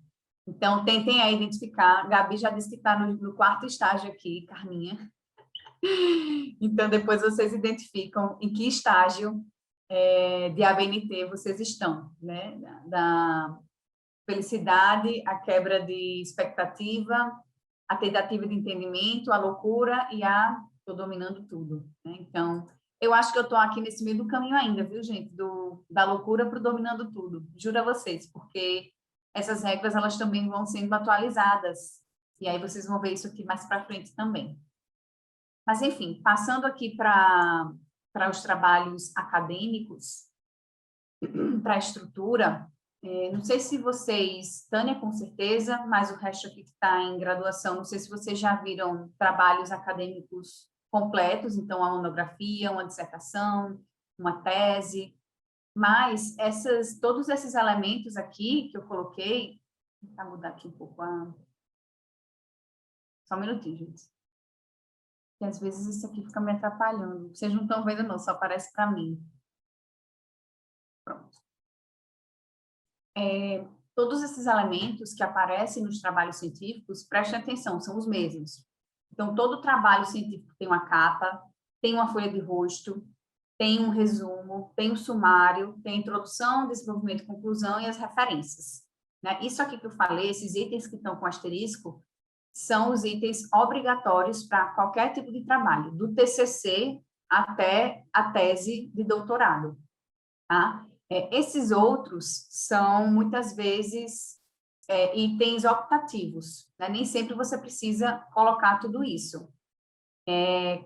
Então, tentem aí identificar. Gabi já disse que está no quarto estágio aqui, Carminha. Então, depois vocês identificam em que estágio de ABNT vocês estão, né? Da felicidade, a quebra de expectativa, a tentativa de entendimento, a loucura e a estou dominando tudo, né? Então, eu acho que eu estou aqui nesse meio do caminho ainda, viu, gente? Da loucura para o dominando tudo. Juro a vocês, porque essas regras, elas também vão sendo atualizadas. E aí vocês vão ver isso aqui mais para frente também. Mas, enfim, passando aqui para os trabalhos acadêmicos, para a estrutura, não sei se vocês, Tânia, com certeza, mas o resto aqui que está em graduação, não sei se vocês já viram trabalhos acadêmicos completos, então, uma monografia, uma dissertação, uma tese, mas todos esses elementos aqui que eu coloquei, vou tentar mudar aqui um pouco Só um minutinho, gente. Porque às vezes isso aqui fica me atrapalhando. Vocês não estão vendo, não, só aparece para mim. Pronto. Todos esses elementos que aparecem nos trabalhos científicos, prestem atenção, são os mesmos. Então, todo trabalho científico tem uma capa, tem uma folha de rosto, tem um resumo, tem um sumário, tem a introdução, desenvolvimento, conclusão e as referências, né? Isso aqui que eu falei, esses itens que estão com asterisco, são os itens obrigatórios para qualquer tipo de trabalho, do TCC até a tese de doutorado, tá? Esses outros são, muitas vezes, itens optativos, né? Nem sempre você precisa colocar tudo isso.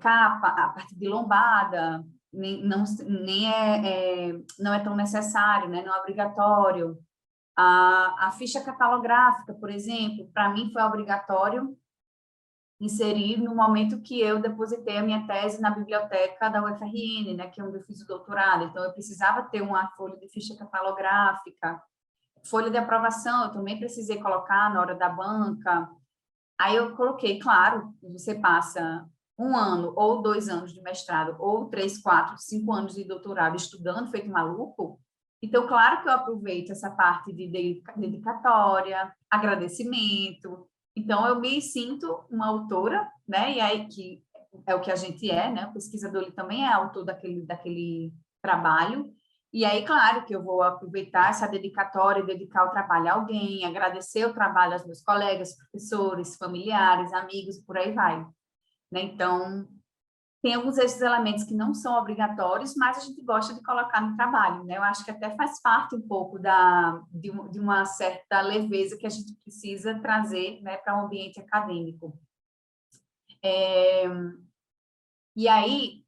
Capa, a parte de lombada, não é tão necessário, né? Não é obrigatório. A ficha catalográfica, por exemplo, para mim foi obrigatório inserir no momento que eu depositei a minha tese na biblioteca da UFRN, né, que é onde eu fiz o doutorado. Então, eu precisava ter uma folha de ficha catalográfica, folha de aprovação, eu também precisei colocar na hora da banca. Aí eu coloquei, claro, você passa 1 ano ou 2 anos de mestrado, ou 3, 4, 5 anos de doutorado estudando, feito maluco. Então, claro que eu aproveito essa parte de dedicatória, agradecimento. Então, eu me sinto uma autora, né? E aí, que é o que a gente é, né? O pesquisador, ele também é autor daquele trabalho. E aí, claro que eu vou aproveitar essa dedicatória, dedicar o trabalho a alguém, agradecer o trabalho aos meus colegas, professores, familiares, amigos, por aí vai, né? Então, tem alguns desses elementos que não são obrigatórios, mas a gente gosta de colocar no trabalho, né? Eu acho que até faz parte um pouco de uma certa leveza que a gente precisa trazer, né, para um ambiente acadêmico. E aí,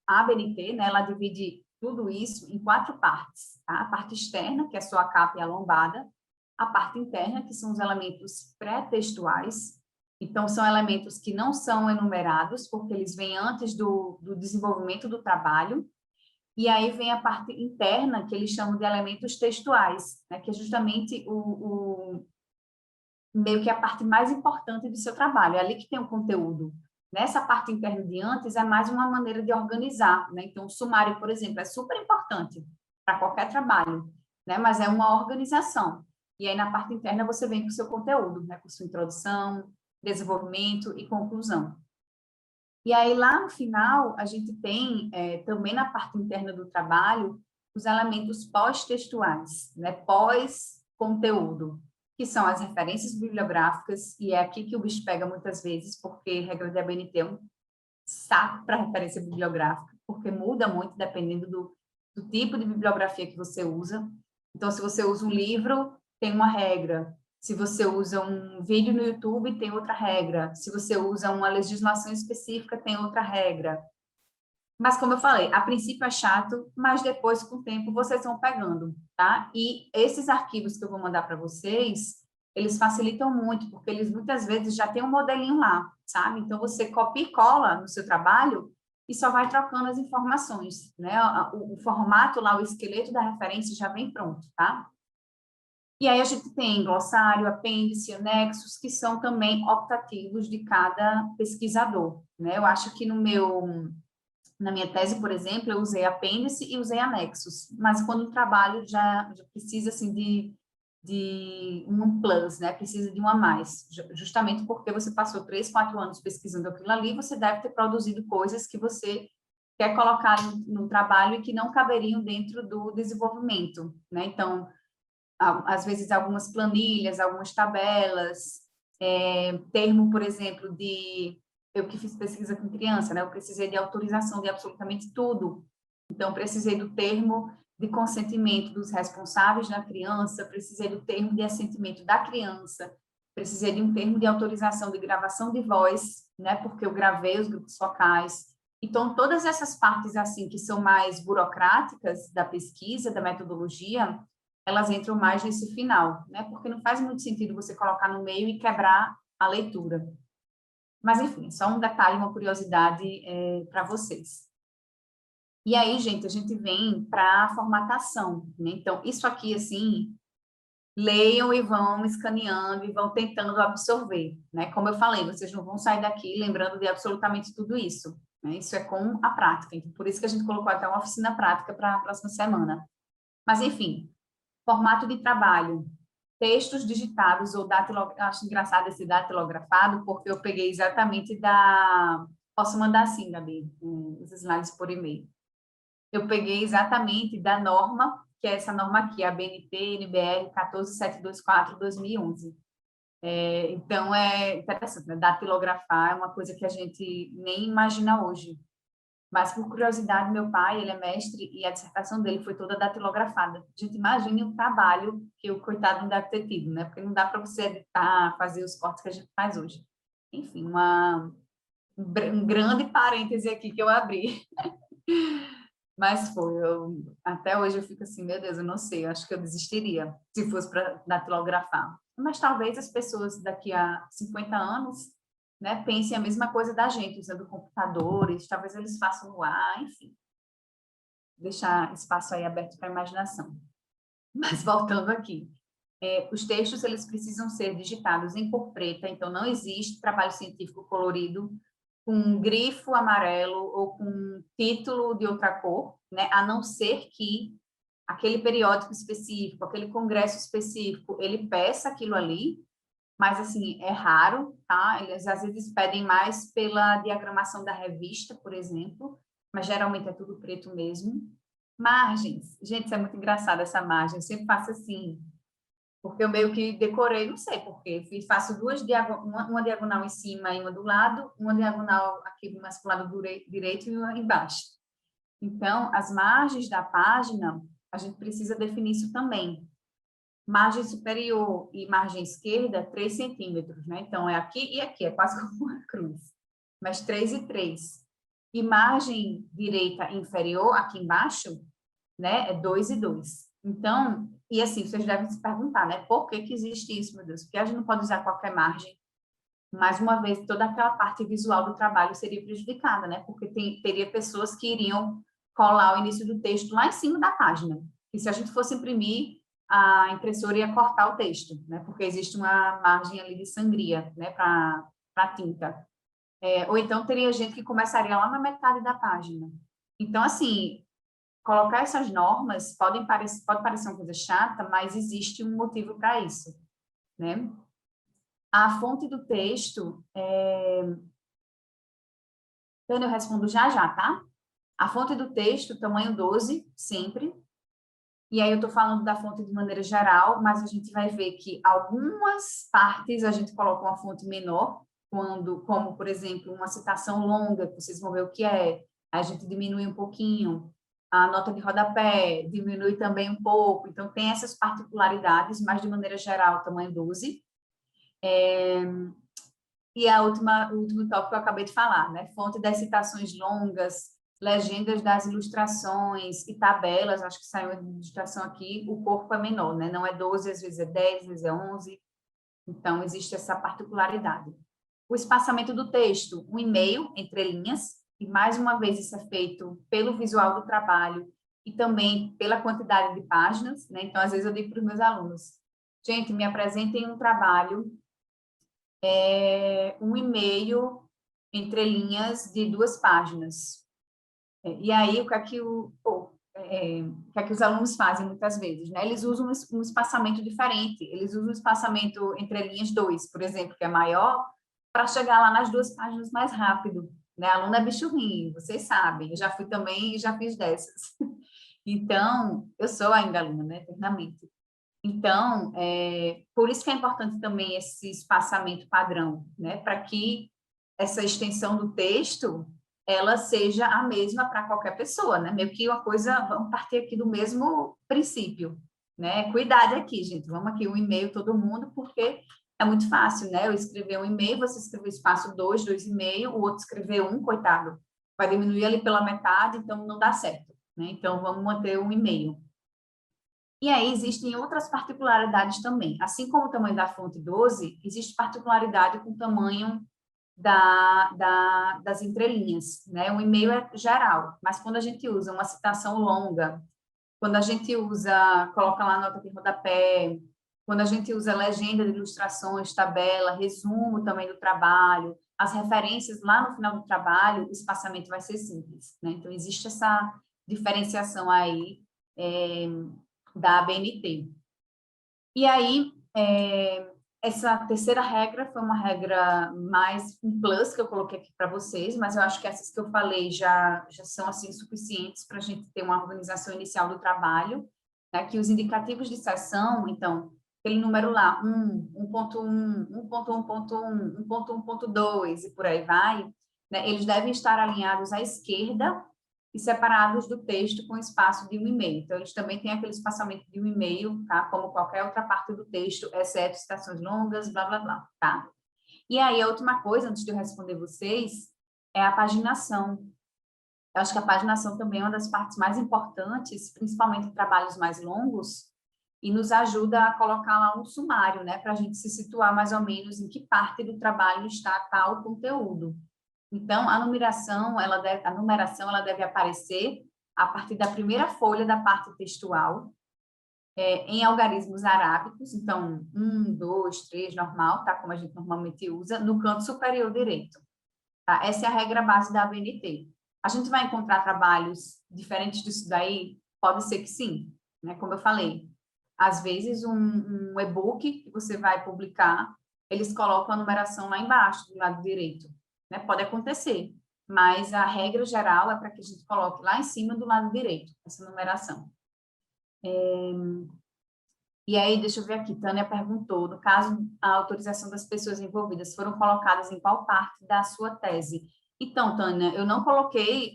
a ABNT, né, ela divide tudo isso em 4 partes, tá? A parte externa, que é só a capa e a lombada, a parte interna, que são os elementos pré-textuais. Então, são elementos que não são enumerados, porque eles vêm antes do desenvolvimento do trabalho. E aí vem a parte interna, que eles chamam de elementos textuais, né? Que é justamente meio que a parte mais importante do seu trabalho. É ali que tem o conteúdo. Nessa parte interna de antes, é mais uma maneira de organizar, né? Então, o sumário, por exemplo, é super importante para qualquer trabalho, né? Mas é uma organização. E aí, na parte interna, você vem com o seu conteúdo, né? Com sua introdução, desenvolvimento e conclusão. E aí, lá no final, a gente tem, também na parte interna do trabalho, os elementos pós-textuais, né? Pós-conteúdo, que são as referências bibliográficas, e é aqui que o bicho pega muitas vezes, porque regra de ABNT é um saco para referência bibliográfica, porque muda muito dependendo do tipo de bibliografia que você usa. Então, se você usa um livro, tem uma regra. Se você usa um vídeo no YouTube, tem outra regra. Se você usa uma legislação específica, tem outra regra. Mas, como eu falei, a princípio é chato, mas depois, com o tempo, vocês vão pegando, tá? E esses arquivos que eu vou mandar para vocês, eles facilitam muito, porque eles muitas vezes já têm um modelinho lá, sabe? Então, você copia e cola no seu trabalho e só vai trocando as informações, né? O formato lá, o esqueleto da referência já vem pronto, tá? E aí a gente tem glossário, apêndice, anexos, que são também optativos de cada pesquisador, né? Eu acho que na minha tese, por exemplo, eu usei apêndice e usei anexos, mas quando o trabalho já precisa, assim, de um plus, né? Precisa de um a mais, justamente porque você passou 3, 4 anos pesquisando aquilo ali, você deve ter produzido coisas que você quer colocar no trabalho e que não caberiam dentro do desenvolvimento, né? Então, às vezes, algumas planilhas, algumas tabelas, termo, por exemplo, eu que fiz pesquisa com criança, né? Eu precisei de autorização de absolutamente tudo. Então, precisei do termo de consentimento dos responsáveis da criança, precisei do termo de assentimento da criança, precisei de um termo de autorização de gravação de voz, né? Porque eu gravei os grupos focais. Então, todas essas partes, assim, que são mais burocráticas da pesquisa, da metodologia, elas entram mais nesse final, né? Porque não faz muito sentido você colocar no meio e quebrar a leitura. Mas, enfim, só um detalhe, uma curiosidade para vocês. E aí, gente, a gente vem para a formatação, né? Então, isso aqui, assim, leiam e vão escaneando e vão tentando absorver, né? Como eu falei, vocês não vão sair daqui lembrando de absolutamente tudo isso, né? Isso é com a prática. Então, por isso que a gente colocou até uma oficina prática para a próxima semana. Mas, enfim, formato de trabalho, textos digitados ou acho engraçado esse datilografado, porque eu peguei exatamente Posso mandar sim, Gabi, os slides por e-mail. Eu peguei exatamente da norma, que é essa norma aqui, a BNT, NBR 14724/2011. Então, é interessante, né? Datilografar é uma coisa que a gente nem imagina hoje. Mas, por curiosidade, meu pai, ele é mestre e a dissertação dele foi toda datilografada. A gente imagina o trabalho que o coitado não deve ter tido, né? Porque não dá para você editar, fazer os cortes que a gente faz hoje. Enfim, um grande parêntese aqui que eu abri. Mas até hoje eu fico assim, meu Deus, eu não sei, eu acho que eu desistiria se fosse para datilografar. Mas talvez as pessoas daqui a 50 anos, né, pensem a mesma coisa da gente, usando computadores, talvez eles façam no ar, enfim. Deixar espaço aí aberto para a imaginação. Mas voltando aqui, os textos eles precisam ser digitados em cor preta, então não existe trabalho científico colorido com um grifo amarelo ou com um título de outra cor, né? A não ser que aquele periódico específico, aquele congresso específico, ele peça aquilo ali, mas, assim, é raro, tá? Eles, às vezes, pedem mais pela diagramação da revista, por exemplo, mas, geralmente, é tudo preto mesmo. Margens. Gente, isso é muito engraçado, essa margem. Eu sempre faço assim, porque eu meio que decorei, não sei por quê. Faço uma diagonal em cima e uma do lado, uma diagonal aqui mais para o lado direito e uma embaixo. Então, as margens da página, a gente precisa definir isso também. Margem superior e margem esquerda, 3 centímetros, né? Então, é aqui e aqui, é quase como uma cruz. Mas 3 e 3. E margem direita inferior, aqui embaixo, né? É 2 e 2. Então, e assim, vocês devem se perguntar, né? Por que que existe isso, meu Deus? Porque a gente não pode usar qualquer margem. Mais uma vez, toda aquela parte visual do trabalho seria prejudicada, né? Porque teria pessoas que iriam colar o início do texto lá em cima da página. E se a gente fosse imprimir, a impressora ia cortar o texto, né? Porque existe uma margem ali de sangria, né? Para tinta. Ou então teria gente que começaria lá na metade da página. Então, assim, colocar essas normas pode parecer uma coisa chata, mas existe um motivo para isso, né? A fonte do texto, então eu respondo já, tá? A fonte do texto, tamanho 12, sempre. E aí eu estou falando da fonte de maneira geral, mas a gente vai ver que algumas partes a gente coloca uma fonte menor, como, por exemplo, uma citação longa, que vocês vão ver o que é, a gente diminui um pouquinho. A nota de rodapé diminui também um pouco. Então, tem essas particularidades, mas de maneira geral, tamanho 12. E o último tópico que eu acabei de falar, né? Fonte das citações longas, legendas das ilustrações e tabelas, acho que saiu uma ilustração aqui, o corpo é menor, né? Não é 12, às vezes é 10, às vezes é 11. Então, existe essa particularidade. O espaçamento do texto, 1,5 entre linhas, e mais uma vez isso é feito pelo visual do trabalho e também pela quantidade de páginas, né? Então, às vezes eu digo para os meus alunos, gente, me apresentem um trabalho, um e-mail entre linhas de 2 páginas. E aí, o que é que os alunos fazem muitas vezes, né? Eles usam um espaçamento diferente, eles usam um espaçamento entre linhas 2, por exemplo, que é maior, para chegar lá nas 2 páginas mais rápido, né? Aluno é bicho ruim, vocês sabem, eu já fui também e já fiz dessas. Então, eu sou ainda aluna, né, eternamente. Então, por isso que é importante também esse espaçamento padrão, né, para que essa extensão do texto ela seja a mesma para qualquer pessoa, né? Meio que uma coisa, vamos partir aqui do mesmo princípio, né? Cuidado aqui, gente, vamos aqui um e-mail todo mundo, porque é muito fácil, né? Eu escrever um e-mail, você escrever espaço 2, 2,5, o outro escrever 1, coitado, vai diminuir ali pela metade, então não dá certo, né? Então, vamos manter um e-mail. E aí existem outras particularidades também. Assim como o tamanho da fonte 12, existe particularidade com o tamanho das entrelinhas, né? O e-mail é geral, mas quando a gente usa uma citação longa, quando a gente coloca lá a nota de rodapé, quando a gente usa legenda de ilustrações, tabela, resumo também do trabalho, as referências lá no final do trabalho, o espaçamento vai ser simples, né? Então, existe essa diferenciação aí da ABNT. E aí, essa terceira regra foi uma regra mais um plus que eu coloquei aqui para vocês, mas eu acho que essas que eu falei já são assim suficientes para a gente ter uma organização inicial do trabalho, né? Que os indicativos de seção, então, aquele número lá, 1.1, 1.1.1, 1.1.2 e por aí vai, né? Eles devem estar alinhados à esquerda e separados do texto com espaço de 1,5. Então, eles também têm aquele espaçamento de 1,5, tá? Como qualquer outra parte do texto, exceto citações longas, blá, blá, blá, tá? E aí, a última coisa, antes de eu responder vocês, é a paginação. Eu acho que a paginação também é uma das partes mais importantes, principalmente em trabalhos mais longos, e nos ajuda a colocar lá um sumário, né? Para a gente se situar mais ou menos em que parte do trabalho está tal conteúdo. Então, a numeração ela deve aparecer a partir da primeira folha da parte textual, em algarismos arábicos, então, 1, 2, 3, normal, tá? Como a gente normalmente usa, no canto superior direito. Tá? Essa é a regra base da ABNT. A gente vai encontrar trabalhos diferentes disso daí? Pode ser que sim, né? Como eu falei. Às vezes, um e-book que você vai publicar, eles colocam a numeração lá embaixo, do lado direito. Né? Pode acontecer, mas a regra geral é para que a gente coloque lá em cima do lado direito, essa numeração. E aí, deixa eu ver aqui, Tânia perguntou, no caso, a autorização das pessoas envolvidas foram colocadas em qual parte da sua tese? Então, Tânia, eu não coloquei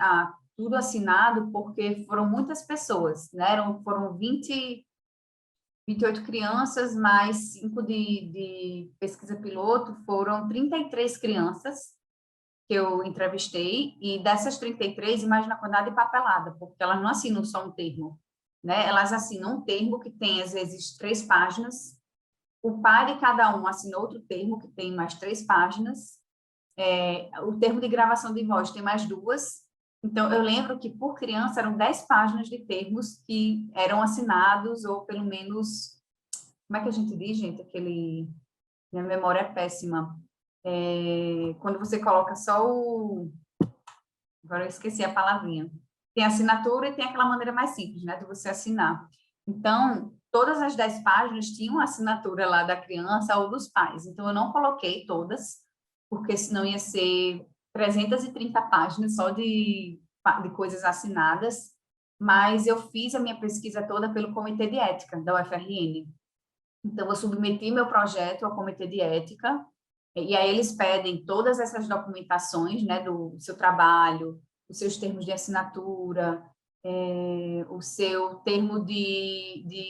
tudo assinado porque foram muitas pessoas, né? Foram 28 crianças, mais 5 de pesquisa piloto, foram 33 crianças, que eu entrevistei, e dessas 33, imagina a quantidade de papelada, porque elas não assinam só um termo, né? Elas assinam um termo que tem, às vezes, 3 páginas, o pai de cada um assinou outro termo que tem mais 3 páginas, o termo de gravação de voz tem mais 2, então, eu lembro que, por criança, eram 10 páginas de termos que eram assinados, ou pelo menos, como é que a gente diz, gente? Minha memória é péssima. Quando você coloca só agora eu esqueci a palavrinha. Tem assinatura e tem aquela maneira mais simples, né, de você assinar. Então, todas as 10 páginas tinham a assinatura lá da criança ou dos pais. Então, eu não coloquei todas, porque senão ia ser 330 páginas só de coisas assinadas, mas eu fiz a minha pesquisa toda pelo Comitê de Ética da UFRN. Então, eu submeti meu projeto ao Comitê de Ética, e aí eles pedem todas essas documentações, né, do seu trabalho, os seus termos de assinatura, o seu termo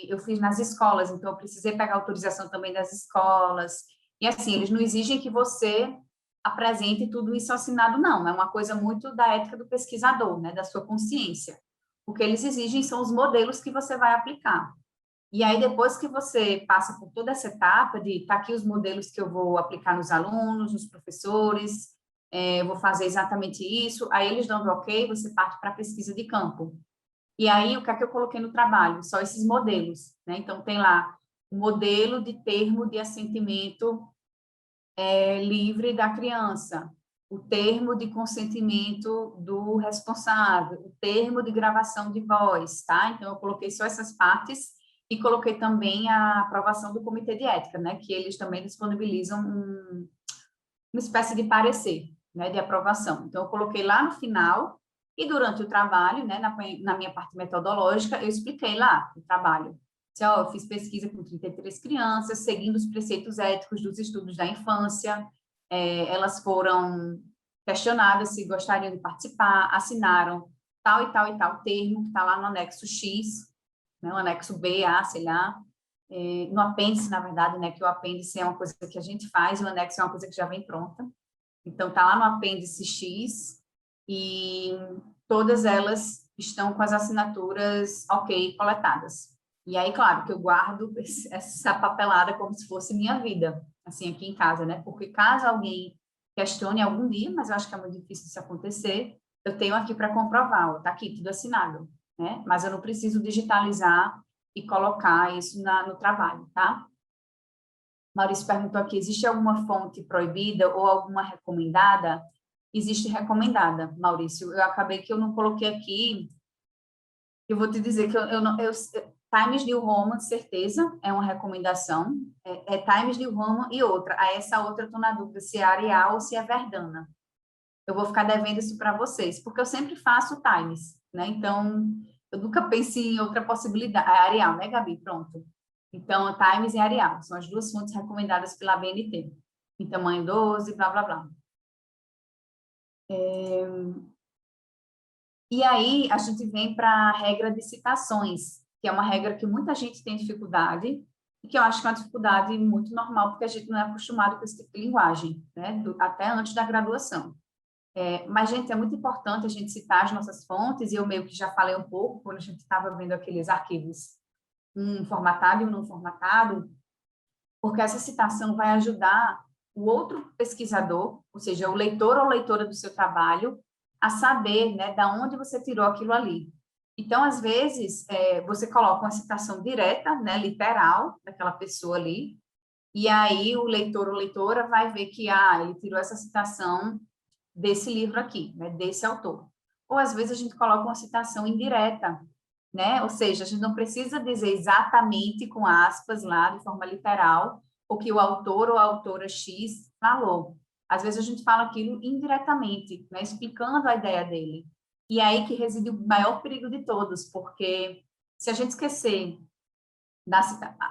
eu fiz nas escolas, então eu precisei pegar autorização também das escolas, e assim, eles não exigem que você apresente tudo isso assinado, não, é uma coisa muito da ética do pesquisador, né, da sua consciência. O que eles exigem são os modelos que você vai aplicar. E aí, depois que você passa por toda essa etapa de tá aqui os modelos que eu vou aplicar nos alunos, nos professores, eu vou fazer exatamente isso, aí eles dão o ok, você parte para a pesquisa de campo. E aí, o que é que eu coloquei no trabalho? Só esses modelos, né? Então, tem lá o modelo de termo de assentimento livre da criança, o termo de consentimento do responsável, o termo de gravação de voz, tá? Então, eu coloquei só essas partes e coloquei também a aprovação do comitê de ética, né? Que eles também disponibilizam uma espécie de parecer, né? De aprovação. Então, eu coloquei lá no final e durante o trabalho, né? Na minha parte metodológica, eu expliquei lá o trabalho. Eu fiz pesquisa com 33 crianças, seguindo os preceitos éticos dos estudos da infância. Elas foram questionadas se gostariam de participar, assinaram tal e tal e tal termo, que está lá no anexo X, né, no anexo B, A, sei lá, no apêndice, na verdade, né, que o apêndice é uma coisa que a gente faz, o anexo é uma coisa que já vem pronta. Então, está lá no apêndice X e todas elas estão com as assinaturas ok coletadas. E aí, claro, que eu guardo essa papelada como se fosse minha vida, assim, aqui em casa, né? Porque caso alguém questione algum dia, mas eu acho que é muito difícil isso acontecer, eu tenho aqui para comprovar, ó, tá aqui, tudo assinado, né? Mas eu não preciso digitalizar e colocar isso no trabalho, tá? Maurício perguntou aqui, existe alguma fonte proibida ou alguma recomendada? Existe recomendada, Maurício. Eu acabei que eu não coloquei aqui, eu vou te dizer que Times New Roman, certeza, é uma recomendação. Times New Roman e outra. Essa outra eu estou na dúvida se é Arial ou se é Verdana. Eu vou ficar devendo isso para vocês, porque eu sempre faço Times, né? Então, eu nunca pensei em outra possibilidade. Arial, né, Gabi? Pronto. Então, Times e Arial são as duas fontes recomendadas pela BNT. Em tamanho 12, blá, blá, blá. E aí, a gente vem para a regra de citações, que é uma regra que muita gente tem dificuldade, e que eu acho que é uma dificuldade muito normal, porque a gente não é acostumado com esse tipo de linguagem, né? Até antes da graduação. Mas, gente, é muito importante a gente citar as nossas fontes, e eu meio que já falei um pouco, quando a gente estava vendo aqueles arquivos, um formatado e um não formatado, porque essa citação vai ajudar o outro pesquisador, ou seja, o leitor ou leitora do seu trabalho, a saber, né, da onde você tirou aquilo ali. Então, às vezes, você coloca uma citação direta, né, literal, daquela pessoa ali, e aí o leitor ou leitora vai ver que, ele tirou essa citação desse livro aqui, né, desse autor. Ou, às vezes, a gente coloca uma citação indireta, né, ou seja, a gente não precisa dizer exatamente, com aspas lá, de forma literal, o que o autor ou a autora X falou. Às vezes a gente fala aquilo indiretamente, né, explicando a ideia dele. E é aí que reside o maior perigo de todos, porque se a gente esquecer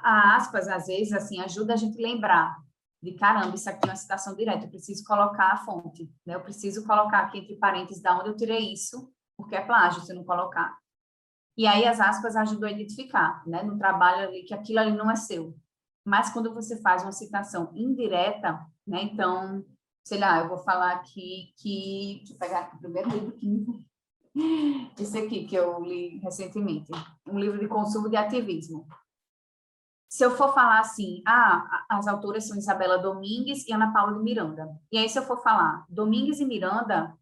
a aspas, às vezes, assim, ajuda a gente a lembrar de, caramba, isso aqui é uma citação direta, eu preciso colocar a fonte, né? Eu preciso colocar aqui entre parênteses de onde eu tirei isso, porque é plágio se eu não colocar. E aí as aspas ajudam a identificar, né, no trabalho ali, que aquilo ali não é seu. Mas quando você faz uma citação indireta, né, então, sei lá, eu vou falar aqui que... Deixa eu pegar aqui o primeiro livro que... Esse aqui, que eu li recentemente. Um livro de consumo de ativismo. Se eu for falar assim, as autoras são Isabela Domingues e Ana Paula de Miranda. E aí, se eu for falar Domingues e Miranda...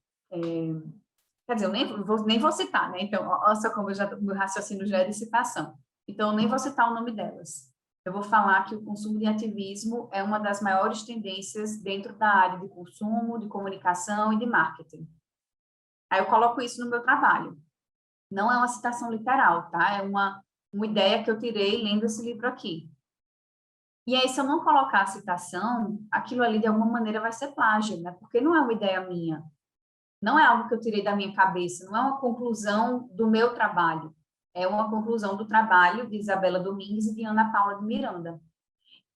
Quer dizer, eu nem vou citar, né? Então, olha só como meu raciocínio já é de citação. Então, eu nem vou citar o nome delas. Eu vou falar que o consumo de ativismo é uma das maiores tendências dentro da área de consumo, de comunicação e de marketing. Aí eu coloco isso no meu trabalho. Não é uma citação literal, tá? É uma ideia que eu tirei lendo esse livro aqui. E aí, se eu não colocar a citação, aquilo ali, de alguma maneira, vai ser plágio, né? Porque não é uma ideia minha. Não é algo que eu tirei da minha cabeça, não é uma conclusão do meu trabalho, é uma conclusão do trabalho de Isabela Domingues e de Ana Paula de Miranda.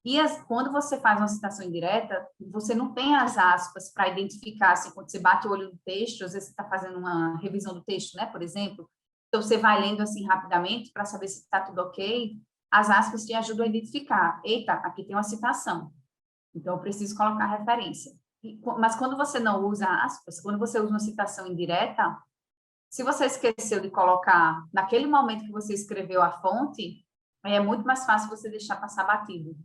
E quando você faz uma citação indireta, você não tem as aspas para identificar, assim, quando você bate o olho no texto, às vezes você está fazendo uma revisão do texto, né, por exemplo, então você vai lendo assim rapidamente para saber se está tudo ok, as aspas te ajudam a identificar, eita, aqui tem uma citação, então eu preciso colocar a referência. Mas quando você não usa aspas, quando você usa uma citação indireta, se você esqueceu de colocar naquele momento que você escreveu a fonte, aí é muito mais fácil você deixar passar batido.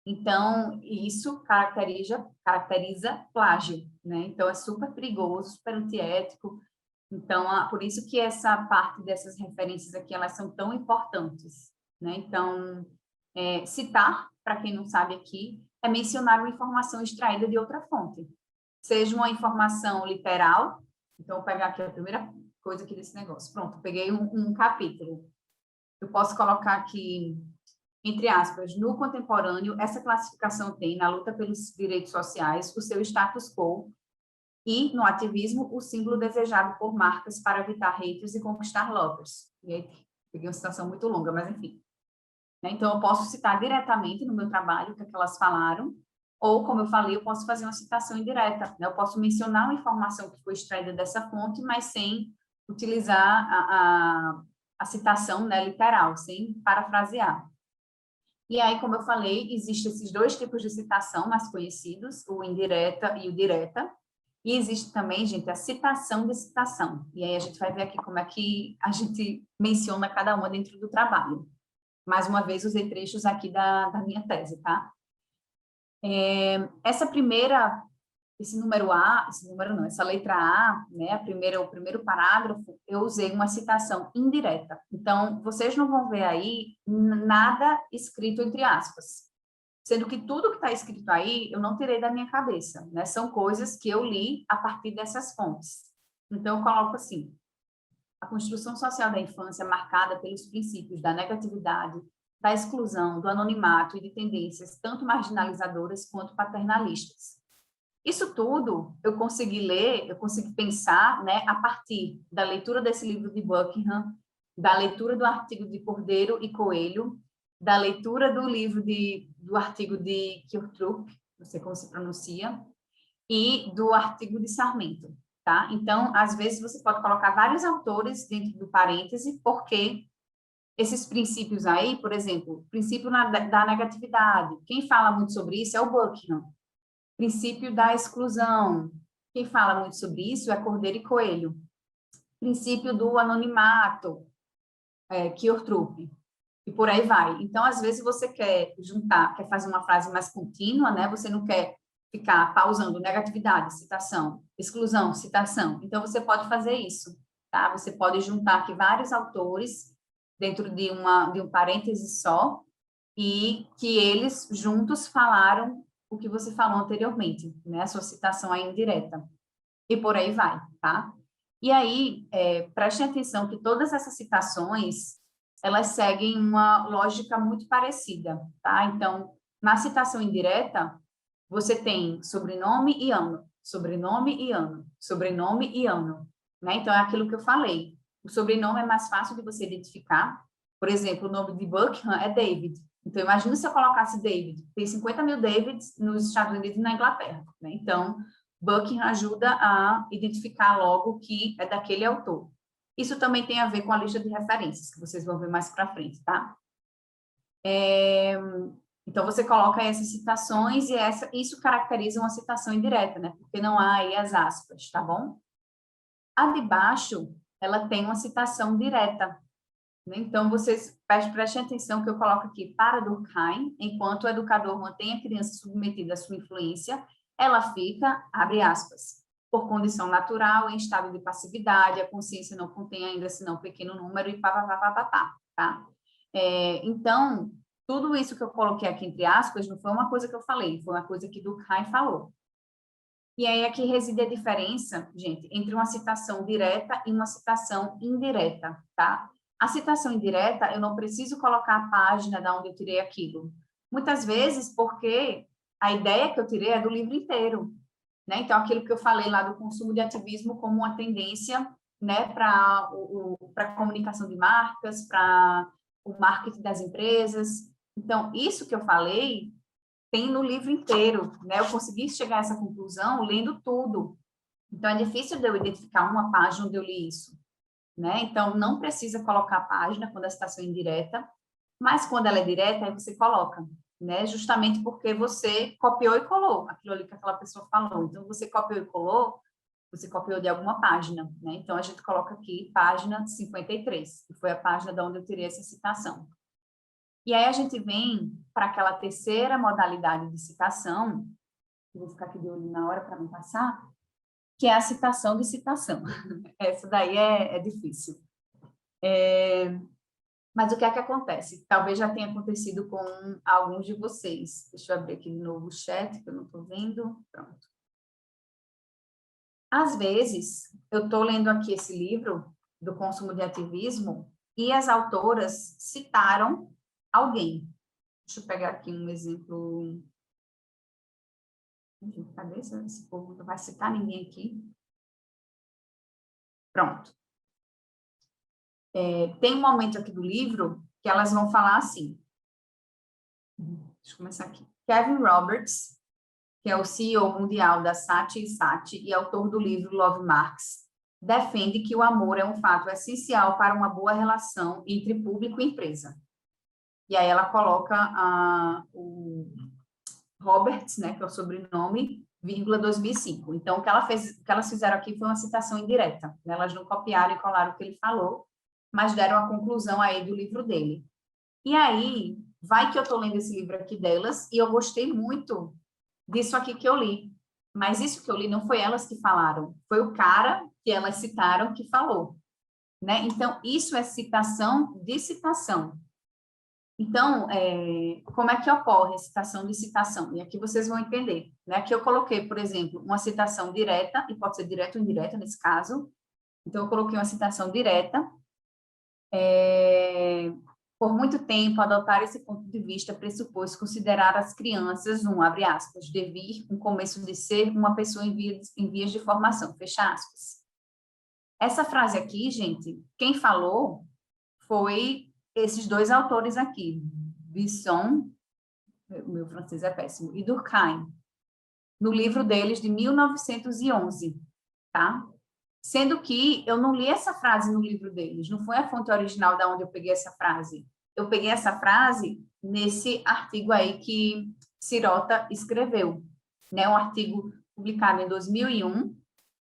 Então, isso caracteriza plágio, né? Então, é super perigoso, super antiético. Então, por isso que essa parte dessas referências aqui, elas são tão importantes, né? Então, Citar, para quem não sabe aqui, é mencionar uma informação extraída de outra fonte. Seja uma informação literal, então vou pegar aqui a primeira coisa aqui desse negócio. Pronto, peguei um capítulo. Eu posso colocar aqui, entre aspas, no contemporâneo, essa classificação tem, na luta pelos direitos sociais, o seu status quo e, no ativismo, o símbolo desejado por marcas para evitar haters e conquistar lovers. E aí, peguei uma citação muito longa, mas enfim. Então, eu posso citar diretamente no meu trabalho o que elas falaram, ou, como eu falei, eu posso fazer uma citação indireta. Eu posso mencionar uma informação que foi extraída dessa fonte, mas sem utilizar a citação, né, literal, sem parafrasear. E aí, como eu falei, existem esses dois tipos de citação mais conhecidos, o indireta e o direta. E existe também, gente, a citação de citação. E aí a gente vai ver aqui como é que a gente menciona cada uma dentro do trabalho. Mais uma vez, usei trechos aqui da minha tese, tá? Essa letra A, né, o primeiro parágrafo, eu usei uma citação indireta. Então, vocês não vão ver aí nada escrito entre aspas. Sendo que tudo que está escrito aí, eu não tirei da minha cabeça, né? São coisas que eu li a partir dessas fontes. Então, eu coloco assim: a construção social da infância é marcada pelos princípios da negatividade, da exclusão, do anonimato e de tendências tanto marginalizadoras quanto paternalistas. Isso tudo eu consegui ler, eu consegui pensar, né, a partir da leitura desse livro de Buckingham, da leitura do artigo de Cordeiro e Coelho, da leitura do artigo de Kirchtrup, não sei como se pronuncia, e do artigo de Sarmento, tá? Então, às vezes, você pode colocar vários autores dentro do parêntese, porque esses princípios aí, por exemplo, o princípio da negatividade, quem fala muito sobre isso é o Buckingham. Princípio da exclusão, quem fala muito sobre isso é Cordeiro e Coelho. Princípio do anonimato, Kirchtrup. E por aí vai. Então, às vezes, você quer fazer uma frase mais contínua, né? Você não quer ficar pausando negatividade, citação, exclusão, citação. Então, você pode fazer isso, tá? Você pode juntar aqui vários autores dentro de um parêntese só e que eles juntos falaram o que você falou anteriormente, né? A sua citação é indireta. E por aí vai, tá? E aí, prestem atenção que todas essas citações elas seguem uma lógica muito parecida, tá? Então, na citação indireta, você tem sobrenome e ano, sobrenome e ano, sobrenome e ano, né? Então, é aquilo que eu falei. O sobrenome é mais fácil de você identificar. Por exemplo, o nome de Buckingham é David. Então, imagina se eu colocasse David. Tem 50 mil Davids nos Estados Unidos e na Inglaterra, né? Então, Buckingham ajuda a identificar logo que é daquele autor. Isso também tem a ver com a lista de referências, que vocês vão ver mais para frente, tá? Então, você coloca essas citações e isso caracteriza uma citação indireta, né? Porque não há aí as aspas, tá bom? A de baixo, ela tem uma citação direta, né? Então, vocês prestem atenção que eu coloco aqui para Durkheim, enquanto o educador mantém a criança submetida à sua influência, ela fica, abre aspas, por condição natural, em estado de passividade, a consciência não contém ainda senão um pequeno número e pá, tá? Então, tudo isso que eu coloquei aqui entre aspas não foi uma coisa que eu falei, foi uma coisa que Durkheim falou. E aí aqui reside a diferença, gente, entre uma citação direta e uma citação indireta, tá? A citação indireta, eu não preciso colocar a página de onde eu tirei aquilo. Muitas vezes porque a ideia que eu tirei é do livro inteiro, né? Então, aquilo que eu falei lá do consumo de ativismo como uma tendência, né, para a comunicação de marcas, para o marketing das empresas. Então, isso que eu falei tem no livro inteiro, né? Eu consegui chegar a essa conclusão lendo tudo. Então, é difícil de eu identificar uma página onde eu li isso, né? Então, não precisa colocar a página quando a citação é indireta, mas quando ela é direta, aí você coloca, né? Justamente porque você copiou e colou aquilo ali que aquela pessoa falou. Então, você copiou e colou, você copiou de alguma página, né? Então, a gente coloca aqui página 53, que foi a página de onde eu tirei essa citação. E aí a gente vem para aquela terceira modalidade de citação, que vou ficar aqui de olho na hora para não passar, que é a citação de citação. Essa daí é difícil. Mas o que é que acontece? Talvez já tenha acontecido com alguns de vocês. Deixa eu abrir aqui de novo o chat, que eu não estou vendo. Pronto. Às vezes, eu estou lendo aqui esse livro do consumo de ativismo e as autoras citaram alguém. Deixa eu pegar aqui um exemplo. Cadê esse povo? Não vai citar ninguém aqui. Pronto. Tem um momento aqui do livro que elas vão falar assim. Deixa eu começar aqui. Kevin Roberts, que é o CEO mundial da Saatchi & Saatchi e autor do livro Love Marks, defende que o amor é um fato essencial para uma boa relação entre público e empresa. E aí ela coloca o Roberts, né, que é o sobrenome, vírgula 2005. Então, o que elas fizeram aqui foi uma citação indireta. Né? Elas não copiaram e colaram o que ele falou, mas deram a conclusão aí do livro dele. E aí, vai que eu estou lendo esse livro aqui delas, e eu gostei muito disso aqui que eu li. Mas isso que eu li não foi elas que falaram, foi o cara que elas citaram que falou. Né? Então, isso é citação de citação. Então, como é que ocorre a citação de citação? E aqui vocês vão entender. Né? Aqui eu coloquei, por exemplo, uma citação direta, e pode ser direta ou indireta nesse caso. Então, eu coloquei uma citação direta. Por muito tempo, adotar esse ponto de vista pressupôs considerar as crianças abre aspas, devir, um começo de ser, uma pessoa em vias de formação, fecha aspas. Essa frase aqui, gente, quem falou foi esses dois autores aqui, Bisson, meu francês é péssimo, e Durkheim, no livro deles de 1911, tá? Sendo que eu não li essa frase no livro deles, não foi a fonte original da onde eu peguei essa frase. Eu peguei essa frase nesse artigo aí que Sirota escreveu, né? Um artigo publicado em 2001,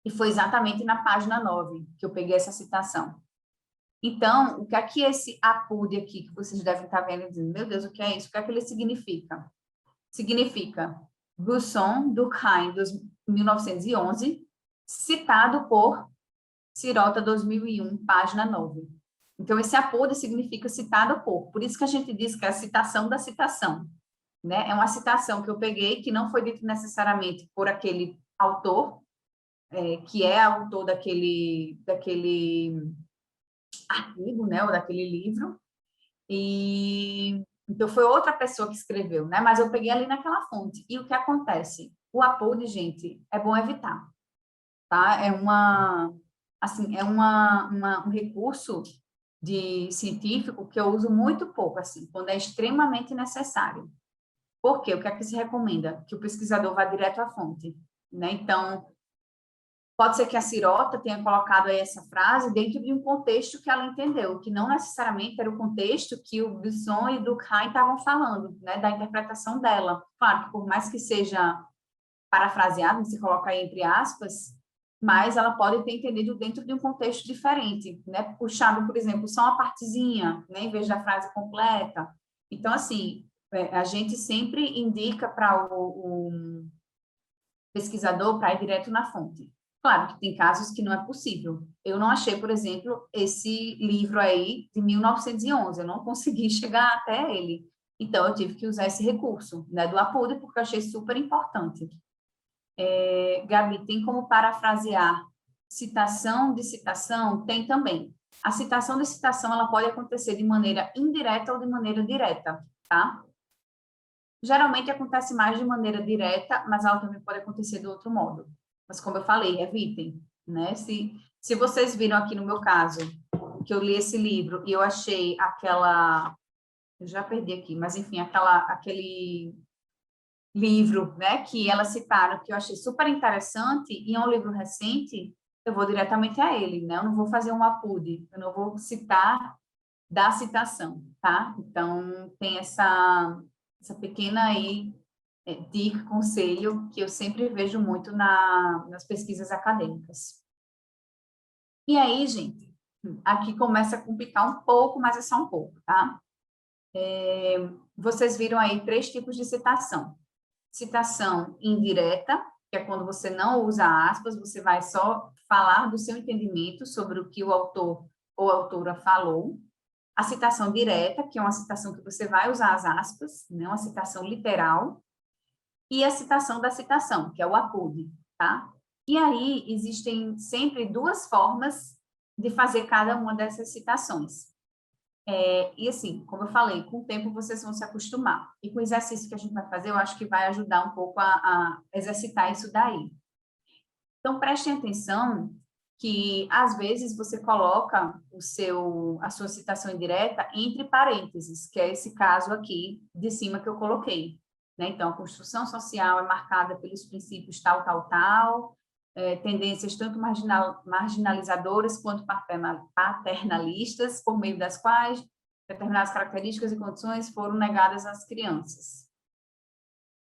e foi exatamente na página 9 que eu peguei essa citação. Então, o que é que esse APUD aqui, que vocês devem estar vendo e dizendo, meu Deus, o que é isso? O que é que ele significa? Significa Busson, Durkheim, 1911, citado por Sirota, 2001, página 9. Então, esse APUD significa citado por isso que a gente diz que é a citação da citação. Né? É uma citação que eu peguei, que não foi dito necessariamente por aquele autor, que é autor daquele artigo, né, ou daquele livro, e então foi outra pessoa que escreveu, né, mas eu peguei ali naquela fonte. E o que acontece? O APUD, gente, é bom evitar, tá? Um recurso científico que eu uso muito pouco, assim, quando é extremamente necessário. Por quê? O que é que se recomenda? Que o pesquisador vá direto à fonte, né? Então, pode ser que a Sirota tenha colocado aí essa frase dentro de um contexto que ela entendeu, que não necessariamente era o contexto que o Bisson e o Durkheim estavam falando, né, da interpretação dela. Claro que por mais que seja parafraseado, se coloca aí entre aspas, mas ela pode ter entendido dentro de um contexto diferente, né, puxado, por exemplo, só uma partezinha, né, em vez da frase completa. Então, assim, a gente sempre indica para o pesquisador para ir direto na fonte. Claro que tem casos que não é possível. Eu não achei, por exemplo, esse livro aí de 1911, eu não consegui chegar até ele. Então, eu tive que usar esse recurso, né, do APUD, porque eu achei super importante. Gabi, tem como parafrasear citação de citação? Tem também. A citação de citação, ela pode acontecer de maneira indireta ou de maneira direta, tá? Geralmente acontece mais de maneira direta, mas ela também pode acontecer de outro modo. Mas, como eu falei, evitem, né? Se vocês viram aqui no meu caso, que eu li esse livro e eu achei eu já perdi aqui, mas enfim, aquele livro, né, que elas citaram, que eu achei super interessante, e é um livro recente, eu vou diretamente a ele, né? Eu não vou fazer um APUD, eu não vou citar da citação, tá? Então, tem essa pequena aí dica, conselho, que eu sempre vejo muito nas pesquisas acadêmicas. E aí, gente, aqui começa a complicar um pouco, mas é só um pouco, tá? Vocês viram aí 3 tipos de citação. Citação indireta, que é quando você não usa aspas, você vai só falar do seu entendimento sobre o que o autor ou a autora falou. a citação direta, que é uma citação que você vai usar as aspas, né, uma citação literal, e a citação da citação, que é o acude, tá? E aí existem sempre duas formas de fazer cada uma dessas citações. E assim, como eu falei, com o tempo vocês vão se acostumar. E com o exercício que a gente vai fazer, eu acho que vai ajudar um pouco a exercitar isso daí. Então, prestem atenção que, às vezes, você coloca a sua citação indireta entre parênteses, que é esse caso aqui de cima que eu coloquei, né? Então, a construção social é marcada pelos princípios tal, tal, tal, tendências tanto marginalizadoras quanto paternalistas, por meio das quais determinadas características e condições foram negadas às crianças.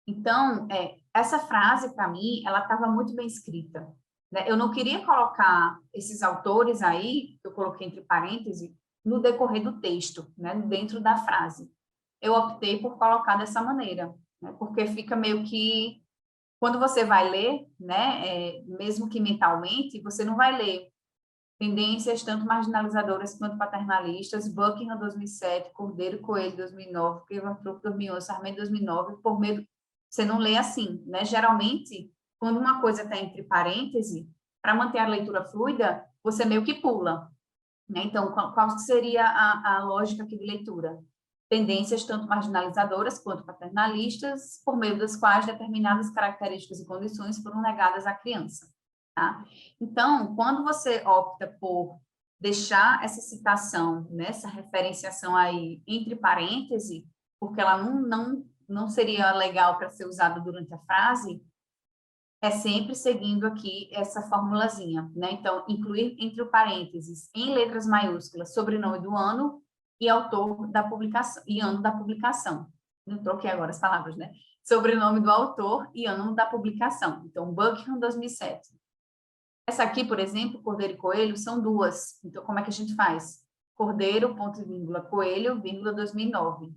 Então, essa frase, para mim, ela estava muito bem escrita, né? Eu não queria colocar esses autores aí, que eu coloquei entre parênteses, no decorrer do texto, né? Dentro da frase. Eu optei por colocar dessa maneira, né? Porque fica meio que quando você vai ler, né, mesmo que mentalmente, você não vai ler tendências tanto marginalizadoras quanto paternalistas, Buckingham 2007, Cordeiro Coelho 2009, Cliva-Truc 2011, Sarmento 2009, por meio, você não lê assim, né? Geralmente, quando uma coisa está entre parênteses, para manter a leitura fluida, você meio que pula, né? Então, qual seria a lógica aqui de leitura? Tendências tanto marginalizadoras quanto paternalistas, por meio das quais determinadas características e condições foram negadas à criança, tá? Então, quando você opta por deixar essa citação, né, essa referenciação aí entre parênteses, porque ela não seria legal para ser usada durante a frase, é sempre seguindo aqui essa formulazinha, né? Então, incluir entre o parênteses, em letras maiúsculas, sobrenome do ano e autor da publicação, e ano da publicação. Não troquei agora as palavras, né? Sobrenome do autor e ano da publicação. Então, Buckingham 2007. Essa aqui, por exemplo, Cordeiro e Coelho, são duas. Então, como é que a gente faz? Cordeiro, ponto e vírgula, Coelho, vírgula, 2009.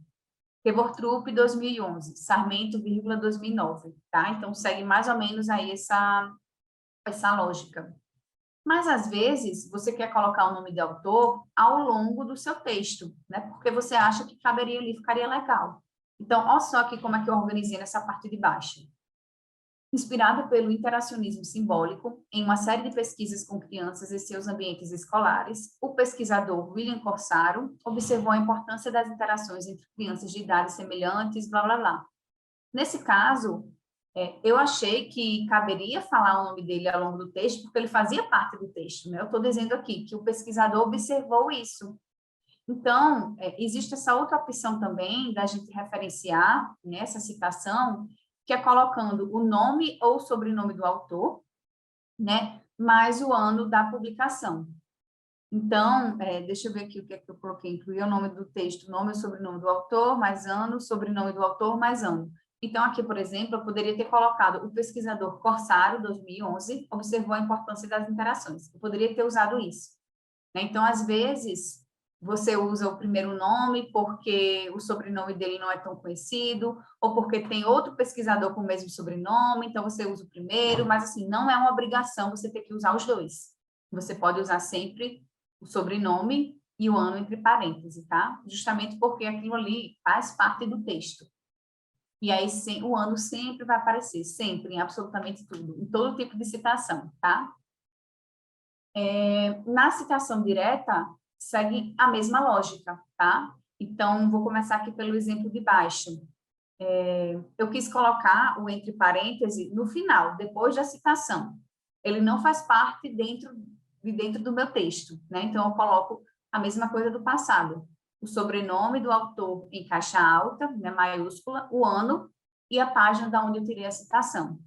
Kevortrup, 2011. Sarmento, vírgula, 2009. Tá? Então, segue mais ou menos aí essa lógica. Mas, às vezes, você quer colocar o nome de autor ao longo do seu texto, né? Porque você acha que caberia ali, ficaria legal. Então, olha só aqui como é que eu organizei nessa parte de baixo. Inspirada pelo interacionismo simbólico, em uma série de pesquisas com crianças e seus ambientes escolares, o pesquisador William Corsaro observou a importância das interações entre crianças de idades semelhantes, blá, blá, blá. Nesse caso, eu achei que caberia falar o nome dele ao longo do texto, porque ele fazia parte do texto, né? Eu estou dizendo aqui que o pesquisador observou isso. Então, existe essa outra opção também da gente referenciar, né, essa citação, que é colocando o nome ou sobrenome do autor, né, mais o ano da publicação. Então, deixa eu ver aqui o que é que eu coloquei, incluir o nome do texto, nome e sobrenome do autor, mais ano, sobrenome do autor, mais ano. Então, aqui, por exemplo, eu poderia ter colocado o pesquisador Corsaro, 2011, observou a importância das interações. Eu poderia ter usado isso, né? Então, às vezes, você usa o primeiro nome porque o sobrenome dele não é tão conhecido, ou porque tem outro pesquisador com o mesmo sobrenome, então você usa o primeiro, mas, assim, não é uma obrigação você ter que usar os dois. Você pode usar sempre o sobrenome e o ano entre parênteses, tá? Justamente porque aquilo ali faz parte do texto. E aí, o ano sempre vai aparecer, sempre, em absolutamente tudo, em todo tipo de citação, tá? Na citação direta, segue a mesma lógica, tá? Então, vou começar aqui pelo exemplo de baixo. Eu quis colocar o entre parênteses no final, depois da citação. Ele não faz parte dentro do meu texto, né? Então, eu coloco a mesma coisa do passado. O sobrenome do autor em caixa alta, né, maiúscula, o ano e a página da onde eu tirei a citação.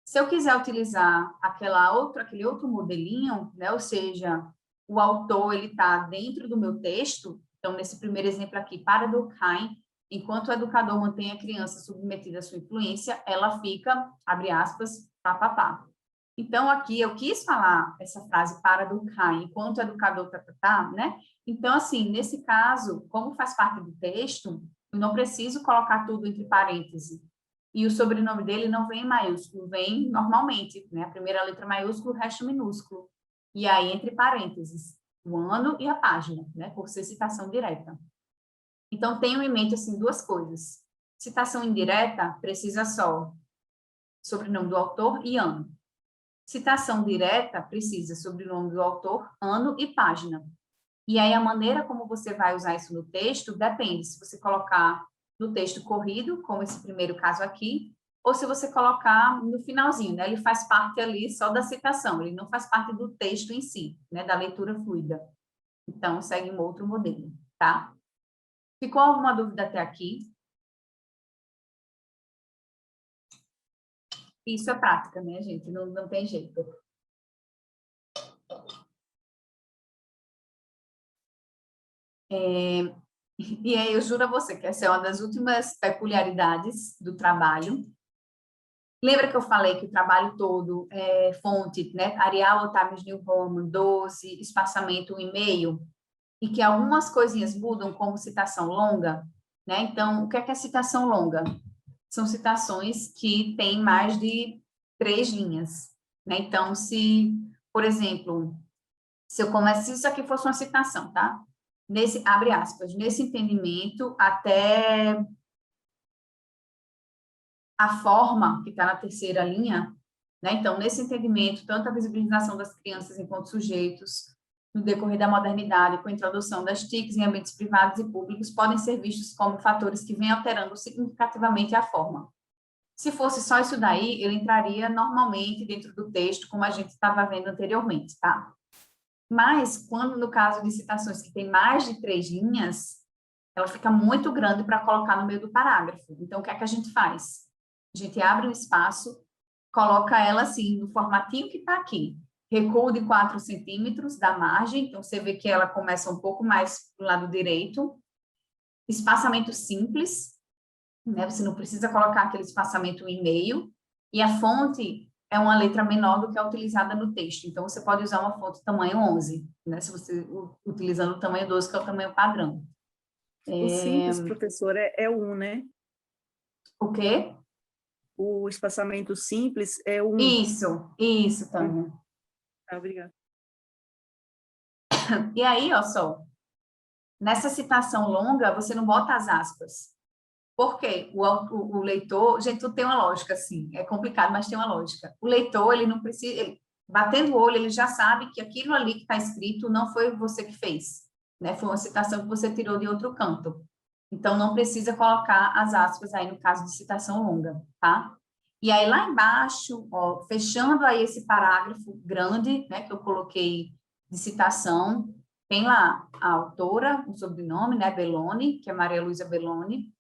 Se eu quiser utilizar aquele outro modelinho, né, ou seja, o autor ele está dentro do meu texto, então, nesse primeiro exemplo aqui, para Durkheim, enquanto o educador mantém a criança submetida à sua influência, ela fica, abre aspas, papapá. Então, aqui eu quis falar essa frase para Durkheim, enquanto o educador né? Então, assim, nesse caso, como faz parte do texto, eu não preciso colocar tudo entre parênteses. E o sobrenome dele não vem em maiúsculo, vem normalmente, né? A primeira letra maiúsculo, o resto minúsculo. E aí, entre parênteses. o ano e a página, né, por ser citação direta. Então, tenham em mente, assim, duas coisas. Citação indireta precisa só sobrenome do autor e ano. Citação direta precisa sobrenome do autor, ano e página. E aí, a maneira como você vai usar isso no texto depende se você colocar no texto corrido, como esse primeiro caso aqui, ou se você colocar no finalzinho, né? Ele faz parte ali só da citação, ele não faz parte do texto em si, né? Da leitura fluida. Então, segue um outro modelo, tá? Ficou alguma dúvida até aqui? Isso é prática, né, gente? Não tem jeito. E aí, eu juro a você que essa é uma das últimas peculiaridades do trabalho. Lembra que eu falei que o trabalho todo é fonte, né? Arial, Times New Roman, 12, espaçamento 1,5, e que algumas coisinhas mudam, como citação longa, né? Então, o que é citação longa? São citações que têm mais de 3 linhas, né? Então, se, por exemplo, se eu começo, se isso aqui fosse uma citação, tá? Abre aspas, nesse entendimento, até a forma que está na terceira linha, né? Então, nesse entendimento, tanto a visibilização das crianças enquanto sujeitos, no decorrer da modernidade, com a introdução das TICs em ambientes privados e públicos, podem ser vistos como fatores que vêm alterando significativamente a forma. Se fosse só isso daí, ele entraria normalmente dentro do texto, como a gente estava vendo anteriormente, tá? Mas, quando no caso de citações que tem mais de 3 linhas, ela fica muito grande para colocar no meio do parágrafo. Então, o que é que a gente faz? A gente abre um espaço, coloca ela assim, no formatinho que está aqui. Recuo de 4 centímetros da margem, então você vê que ela começa um pouco mais do lado direito. Espaçamento simples, né? Você não precisa colocar aquele espaçamento 1,5. E a fonte é uma letra menor do que a utilizada no texto. Então, você pode usar uma fonte tamanho 11, né? Se você utilizando o tamanho 12, que é o tamanho padrão. O simples, professor, é 1, né? O quê? O espaçamento simples é 1. Isso, Tânia. Obrigada. E aí, ó só, nessa citação longa, você não bota as aspas. Por quê? O leitor, gente, tudo tem uma lógica, assim, é complicado, mas tem uma lógica. O leitor, ele não precisa, batendo o olho, ele já sabe que aquilo ali que está escrito não foi você que fez, né? Foi uma citação que você tirou de outro canto. Então, não precisa colocar as aspas aí no caso de citação longa, tá? E aí, lá embaixo, ó, fechando aí esse parágrafo grande, né, que eu coloquei de citação, tem lá a autora, o sobrenome, né, Belloni, que é Maria Luísa Belloni,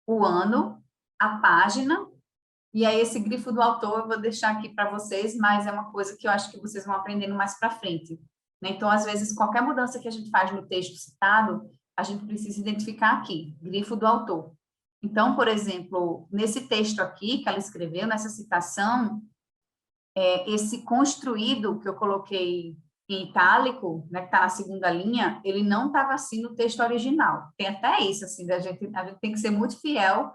o ano, a página, e aí esse grifo do autor eu vou deixar aqui para vocês, mas é uma coisa que eu acho que vocês vão aprendendo mais para frente, né? Então, às vezes, qualquer mudança que a gente faz no texto citado, a gente precisa identificar aqui, grifo do autor. Então, por exemplo, nesse texto aqui que ela escreveu, nessa citação, esse construído que eu coloquei em itálico, né, que está na segunda linha, ele não estava assim no texto original. Tem até isso, assim, a gente tem que ser muito fiel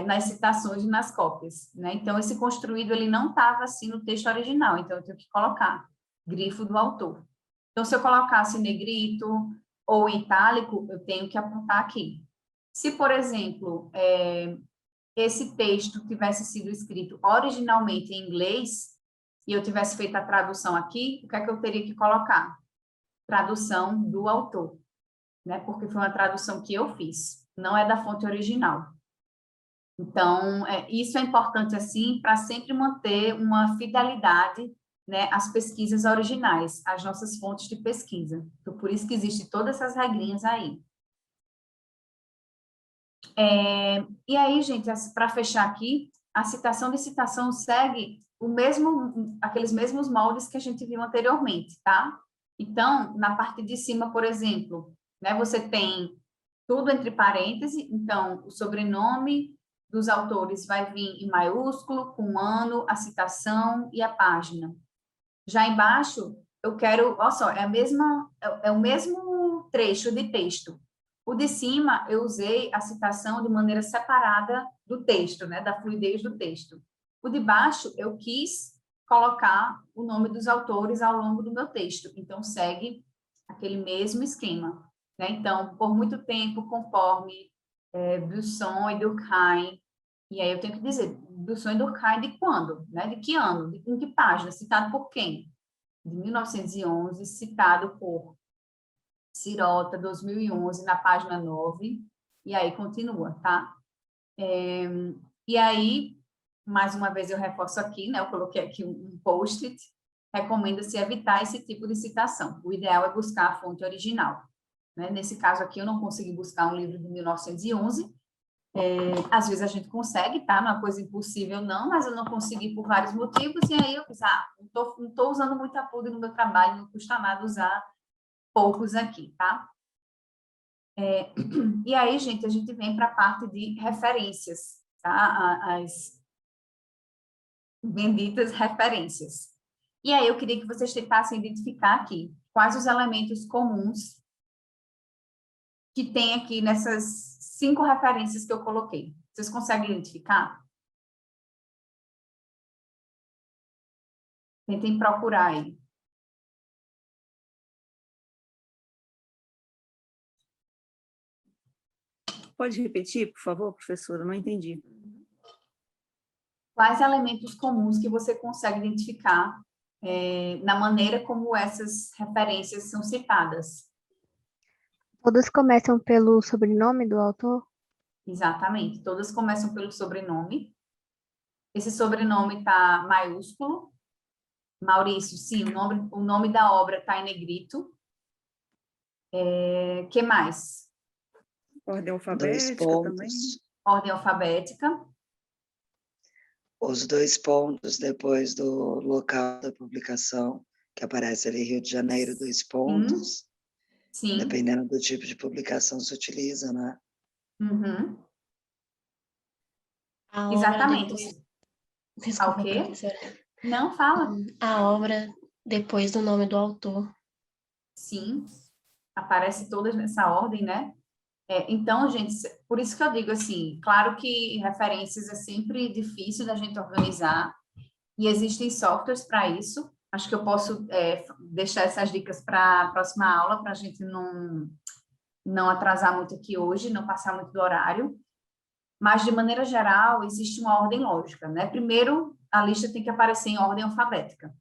nas citações e nas cópias, né? Então, esse construído, ele não estava assim no texto original, então eu tenho que colocar grifo do autor. Então, se eu colocasse negrito ou itálico, eu tenho que apontar aqui. Se, por exemplo, esse texto tivesse sido escrito originalmente em inglês, e eu tivesse feito a tradução aqui, o que é que eu teria que colocar? Tradução do autor, né? Porque foi uma tradução que eu fiz, não é da fonte original. Então, isso é importante, assim, para sempre manter uma fidelidade, né, às pesquisas originais, às nossas fontes de pesquisa. Então, por isso que existem todas essas regrinhas aí. E aí, gente, para fechar aqui, a citação de citação segue aqueles mesmos moldes que a gente viu anteriormente, tá? Então, na parte de cima, por exemplo, né, você tem tudo entre parênteses, então, o sobrenome dos autores vai vir em maiúsculo, com o ano, a citação e a página. Já embaixo, eu quero, olha só, é o mesmo trecho de texto. O de cima, eu usei a citação de maneira separada do texto, né, da fluidez do texto. O de baixo, eu quis colocar o nome dos autores ao longo do meu texto. Então, segue aquele mesmo esquema, né? Então, por muito tempo, conforme Buisson e Durkheim, e aí eu tenho que dizer, Buisson e Durkheim de quando? Né? De que ano? Em que página? Citado por quem? De 1911, citado por Sirota, 2011, na página 9, e aí continua, tá? E aí, mais uma vez eu reforço aqui, né? Eu coloquei aqui um post-it, recomenda-se evitar esse tipo de citação. O ideal é buscar a fonte original. Né? Nesse caso aqui, eu não consegui buscar um livro de 1911. Às vezes a gente consegue, tá? Não é uma coisa impossível, não, mas eu não consegui por vários motivos, e aí eu fiz, não estou usando muita PUD no meu trabalho, não custa nada usar poucos aqui, tá? E aí, gente, a gente vem para a parte de referências, tá? As benditas referências. E aí eu queria que vocês tentassem identificar aqui quais os elementos comuns que tem aqui nessas 5 referências que eu coloquei. Vocês conseguem identificar? Tentem procurar aí. Pode repetir, por favor, professora? Não entendi. Quais elementos comuns que você consegue identificar na maneira como essas referências são citadas? Todas começam pelo sobrenome do autor? Exatamente, todas começam pelo sobrenome. Esse sobrenome está maiúsculo. Maurício, sim, o nome da obra está em negrito. Que mais? Ordem 2 alfabética pontos. também? Ordem alfabética. Os 2 pontos depois do local da publicação, que aparece ali Rio de Janeiro, 2 pontos. Sim. Dependendo do tipo de publicação se utiliza, né? Uhum. A obra Exatamente. depois... Desculpa, O quê? professora. Não, fala. A obra depois do nome do autor. Sim, aparece todas nessa ordem, né? Então, gente, por isso que eu digo assim, claro que referências é sempre difícil da gente organizar, e existem softwares para isso. Acho que eu posso deixar essas dicas para a próxima aula, para a gente não atrasar muito aqui hoje, não passar muito do horário. Mas, de maneira geral, existe uma ordem lógica, né? Primeiro, a lista tem que aparecer em ordem alfabética,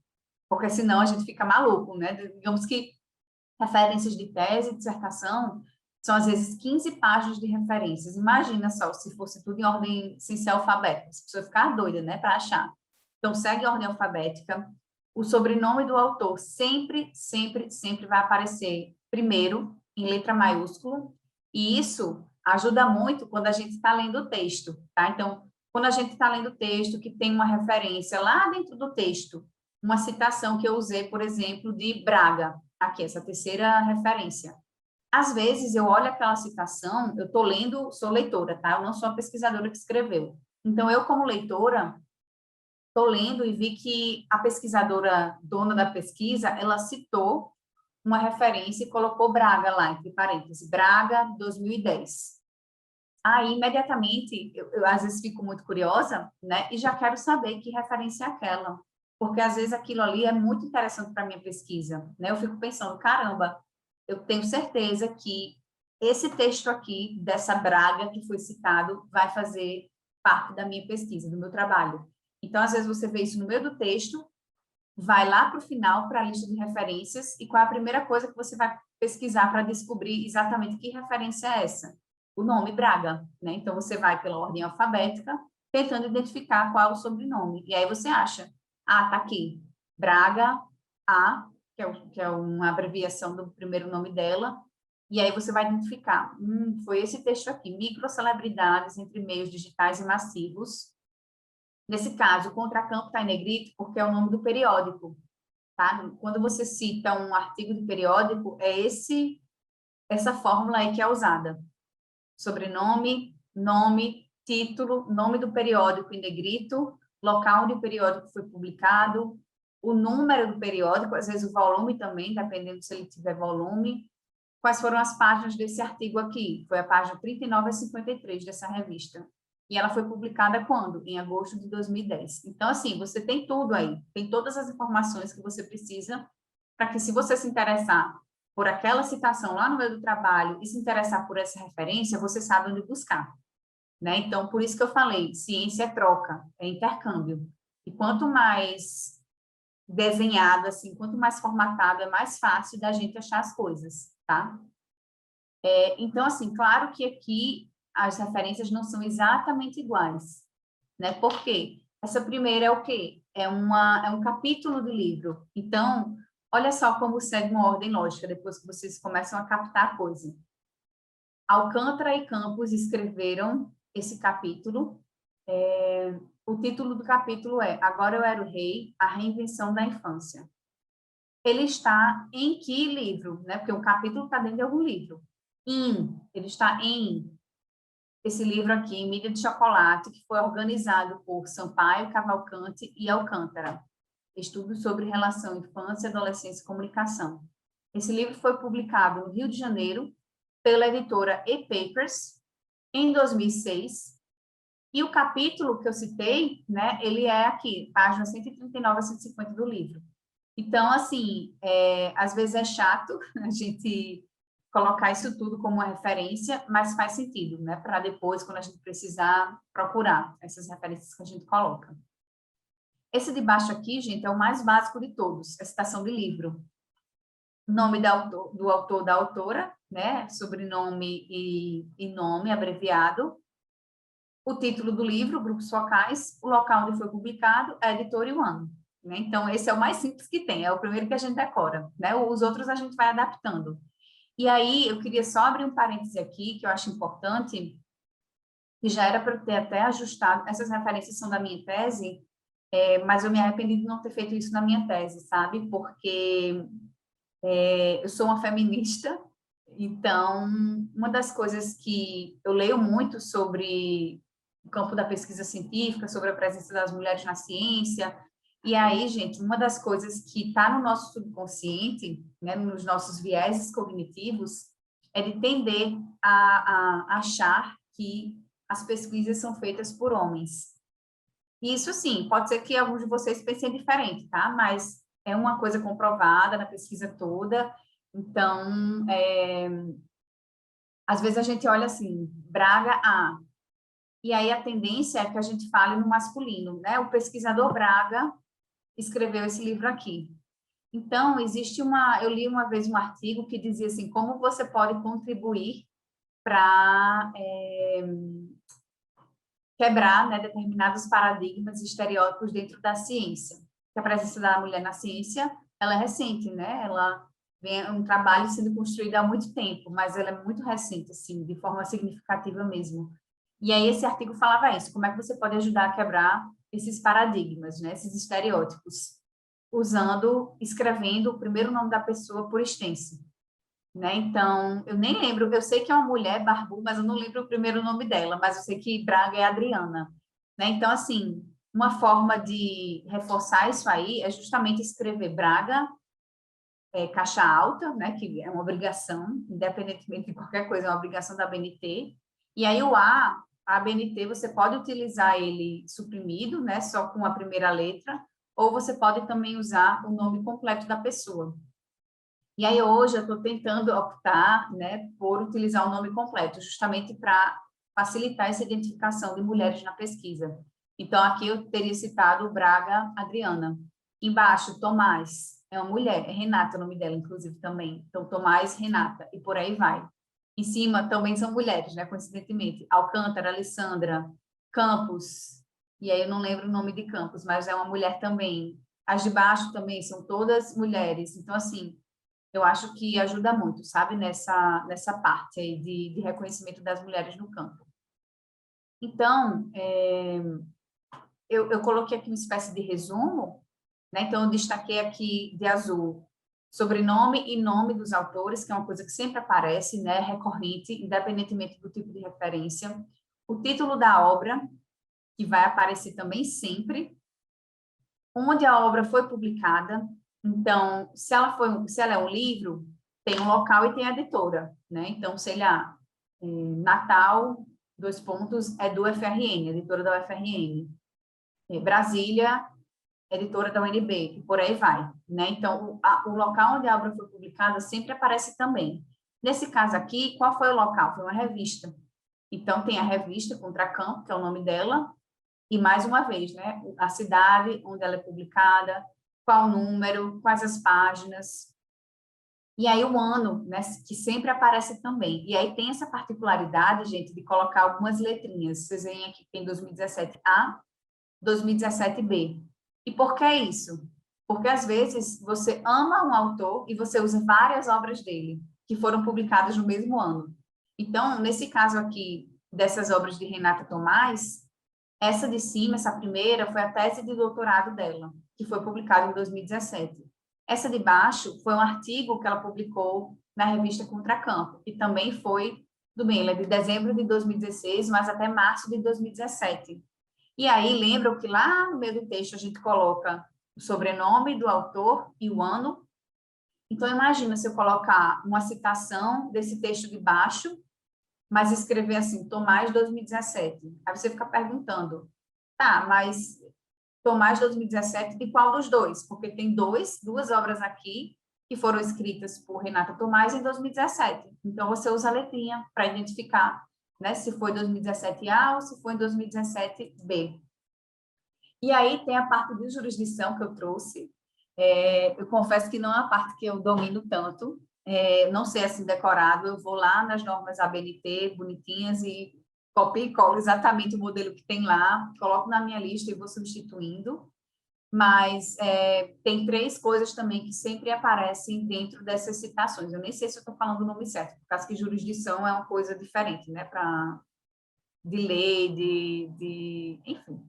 porque senão a gente fica maluco, né? Digamos que referências de tese, dissertação, são às vezes 15 páginas de referências. Imagina só, se fosse tudo em ordem sem ser alfabética, as pessoas ficar doida, né, para achar. Então, segue a ordem alfabética. O sobrenome do autor sempre, sempre, sempre vai aparecer primeiro, em letra maiúscula, e isso ajuda muito quando a gente está lendo o texto, tá? Então, quando a gente está lendo o texto, que tem uma referência lá dentro do texto, uma citação que eu usei, por exemplo, de Braga, aqui, essa terceira referência. Às vezes, eu olho aquela citação, eu estou lendo, sou leitora, tá? Eu não sou a pesquisadora que escreveu. Então, eu, como leitora, estou lendo e vi que a pesquisadora, dona da pesquisa, ela citou uma referência e colocou Braga lá, entre parênteses, Braga, 2010. Aí, imediatamente, eu às vezes fico muito curiosa, né? E já quero saber que referência é aquela. Porque, às vezes, aquilo ali é muito interessante para a minha pesquisa, né? Eu fico pensando, caramba, eu tenho certeza que esse texto aqui, dessa Braga que foi citado, vai fazer parte da minha pesquisa, do meu trabalho. Então, às vezes, você vê isso no meio do texto, vai lá para o final, para a lista de referências, e qual é a primeira coisa que você vai pesquisar para descobrir exatamente que referência é essa? O nome Braga, né? Então, você vai pela ordem alfabética, tentando identificar qual é o sobrenome. E aí você acha, tá aqui, Braga, A, que é uma abreviação do primeiro nome dela, e aí você vai identificar, foi esse texto aqui, microcelebridades entre meios digitais e massivos. Nesse caso, o contracampo está em negrito porque é o nome do periódico, tá? Quando você cita um artigo de periódico, é essa fórmula aí que é usada. Sobrenome, nome, título, nome do periódico em negrito, local onde o periódico foi publicado, o número do periódico, às vezes o volume também, dependendo se ele tiver volume. Quais foram as páginas desse artigo aqui? Foi a página 39 a 53 dessa revista. E ela foi publicada quando? Em agosto de 2010. Então, assim, você tem tudo aí, tem todas as informações que você precisa para que, se você se interessar por aquela citação lá no meio do trabalho e se interessar por essa referência, você sabe onde buscar, né? Então, por isso que eu falei, ciência é troca, é intercâmbio. E quanto mais desenhado, assim, quanto mais formatado, é mais fácil da gente achar as coisas, tá? Então, assim, claro que aqui as referências não são exatamente iguais, né? Por quê? Essa primeira é o quê? É um capítulo do livro. Então, olha só como segue uma ordem lógica, depois que vocês começam a captar a coisa. Alcântara e Campos escreveram esse capítulo. O título do capítulo é Agora Eu Era o Rei, a Reinvenção da Infância. Ele está em que livro? Né? Porque o capítulo está dentro de algum livro. Ele está em esse livro aqui, Mídia de Chocolate, que foi organizado por Sampaio, Cavalcante e Alcântara. Estudos sobre relação infância, adolescência e comunicação. Esse livro foi publicado no Rio de Janeiro pela editora ePapers em 2006. E o capítulo que eu citei, né, ele é aqui, página 139 a 150 do livro. Então, assim, às vezes é chato a gente colocar isso tudo como uma referência, mas faz sentido, né, para depois, quando a gente precisar procurar essas referências que a gente coloca. Esse de baixo aqui, gente, é o mais básico de todos, a citação de livro. Nome do autor, da autora, né, sobrenome e nome abreviado. O título do livro, Grupos Focais, o local onde foi publicado, a editora e o ano. Né? Então, esse é o mais simples que tem, é o primeiro que a gente decora. Né? Os outros a gente vai adaptando. E aí, eu queria só abrir um parêntese aqui, que eu acho importante, que já era para eu ter até ajustado, essas referências são da minha tese, mas eu me arrependi de não ter feito isso na minha tese, sabe? Porque eu sou uma feminista, então, uma das coisas que eu leio muito sobre o campo da pesquisa científica, sobre a presença das mulheres na ciência, e aí, gente, uma das coisas que está no nosso subconsciente, né, nos nossos vieses cognitivos, é de tender a achar que as pesquisas são feitas por homens. E isso, sim, pode ser que alguns de vocês pensem diferente, tá? Mas é uma coisa comprovada na pesquisa toda. Então, às vezes a gente olha assim, Braga A, e aí a tendência é que a gente fale no masculino, né? O pesquisador Braga escreveu esse livro aqui. Então, eu li uma vez um artigo que dizia assim, como você pode contribuir para quebrar, né, determinados paradigmas e estereótipos dentro da ciência. A presença da mulher na ciência, ela é recente, né? Ela vem um trabalho sendo construído há muito tempo, mas ela é muito recente, assim, de forma significativa mesmo. E aí esse artigo falava isso, como é que você pode ajudar a quebrar esses paradigmas, né, esses estereótipos, escrevendo o primeiro nome da pessoa por extenso. Né? Então, eu nem lembro, eu sei que é uma mulher, Barbu, mas eu não lembro o primeiro nome dela, mas eu sei que Braga é Adriana. Né? Então, assim, uma forma de reforçar isso aí é justamente escrever Braga, caixa alta, né? Que é uma obrigação, independentemente de qualquer coisa, é uma obrigação da ABNT. E aí o A ABNT, você pode utilizar ele suprimido, né? Só com a primeira letra, ou você pode também usar o nome completo da pessoa. E aí, hoje, eu estou tentando optar, né, por utilizar o nome completo, justamente para facilitar essa identificação de mulheres na pesquisa. Então, aqui eu teria citado Braga Adriana. Embaixo, Tomás, é uma mulher, é Renata o nome dela, inclusive, também. Então, Tomás, Renata, e por aí vai. Em cima, também são mulheres, né, coincidentemente. Alcântara, Alessandra, Campos, e aí eu não lembro o nome de Campos, mas é uma mulher também. As de baixo também são todas mulheres. Então, assim, eu acho que ajuda muito, sabe, nessa parte aí de reconhecimento das mulheres no campo. Então, eu coloquei aqui uma espécie de resumo, né? Então, eu destaquei aqui de azul sobrenome e nome dos autores, que é uma coisa que sempre aparece, né? Recorrente, independentemente do tipo de referência. O título da obra, que vai aparecer também sempre. Onde a obra foi publicada. Então, se ela é um livro, tem um local e tem a editora, né? Então, sei lá, Natal, é do UFRN, editora da UFRN. Brasília editora da UNB, e por aí vai, né? Então, o local onde a obra foi publicada sempre aparece também. Nesse caso aqui, qual foi o local? Foi uma revista. Então, tem a revista Contracampo, que é o nome dela, e mais uma vez, né? A cidade onde ela é publicada, qual o número, quais as páginas, e aí o ano, né, que sempre aparece também. E aí tem essa particularidade, gente, de colocar algumas letrinhas. Vocês veem aqui que tem 2017A, 2017B. E por que isso? Porque, às vezes, você ama um autor e você usa várias obras dele, que foram publicadas no mesmo ano. Então, nesse caso aqui, dessas obras de Renata Tomás, essa de cima, essa primeira, foi a tese de doutorado dela, que foi publicada em 2017. Essa de baixo foi um artigo que ela publicou na revista Contracampo, que também foi ela é de dezembro de 2016, mas até março de 2017. E aí, lembram que lá no meio do texto a gente coloca o sobrenome do autor e o ano. Então, imagina se eu colocar uma citação desse texto de baixo, mas escrever assim, Tomás 2017. Aí você fica perguntando, tá, mas Tomás 2017 de qual dos dois? Porque tem duas obras aqui que foram escritas por Renata Tomás em 2017. Então, você usa a letrinha para identificar, né, se foi 2017A ou se foi em 2017B. E aí tem a parte de jurisdição que eu trouxe. Eu confesso que não é a parte que eu domino tanto, não sei assim decorado, eu vou lá nas normas ABNT, bonitinhas, e copio e colo exatamente o modelo que tem lá, coloco na minha lista e vou substituindo, mas tem 3 coisas também que sempre aparecem dentro dessas citações. Eu nem sei se eu estou falando o nome certo, por causa que jurisdição é uma coisa diferente, né, de lei, enfim.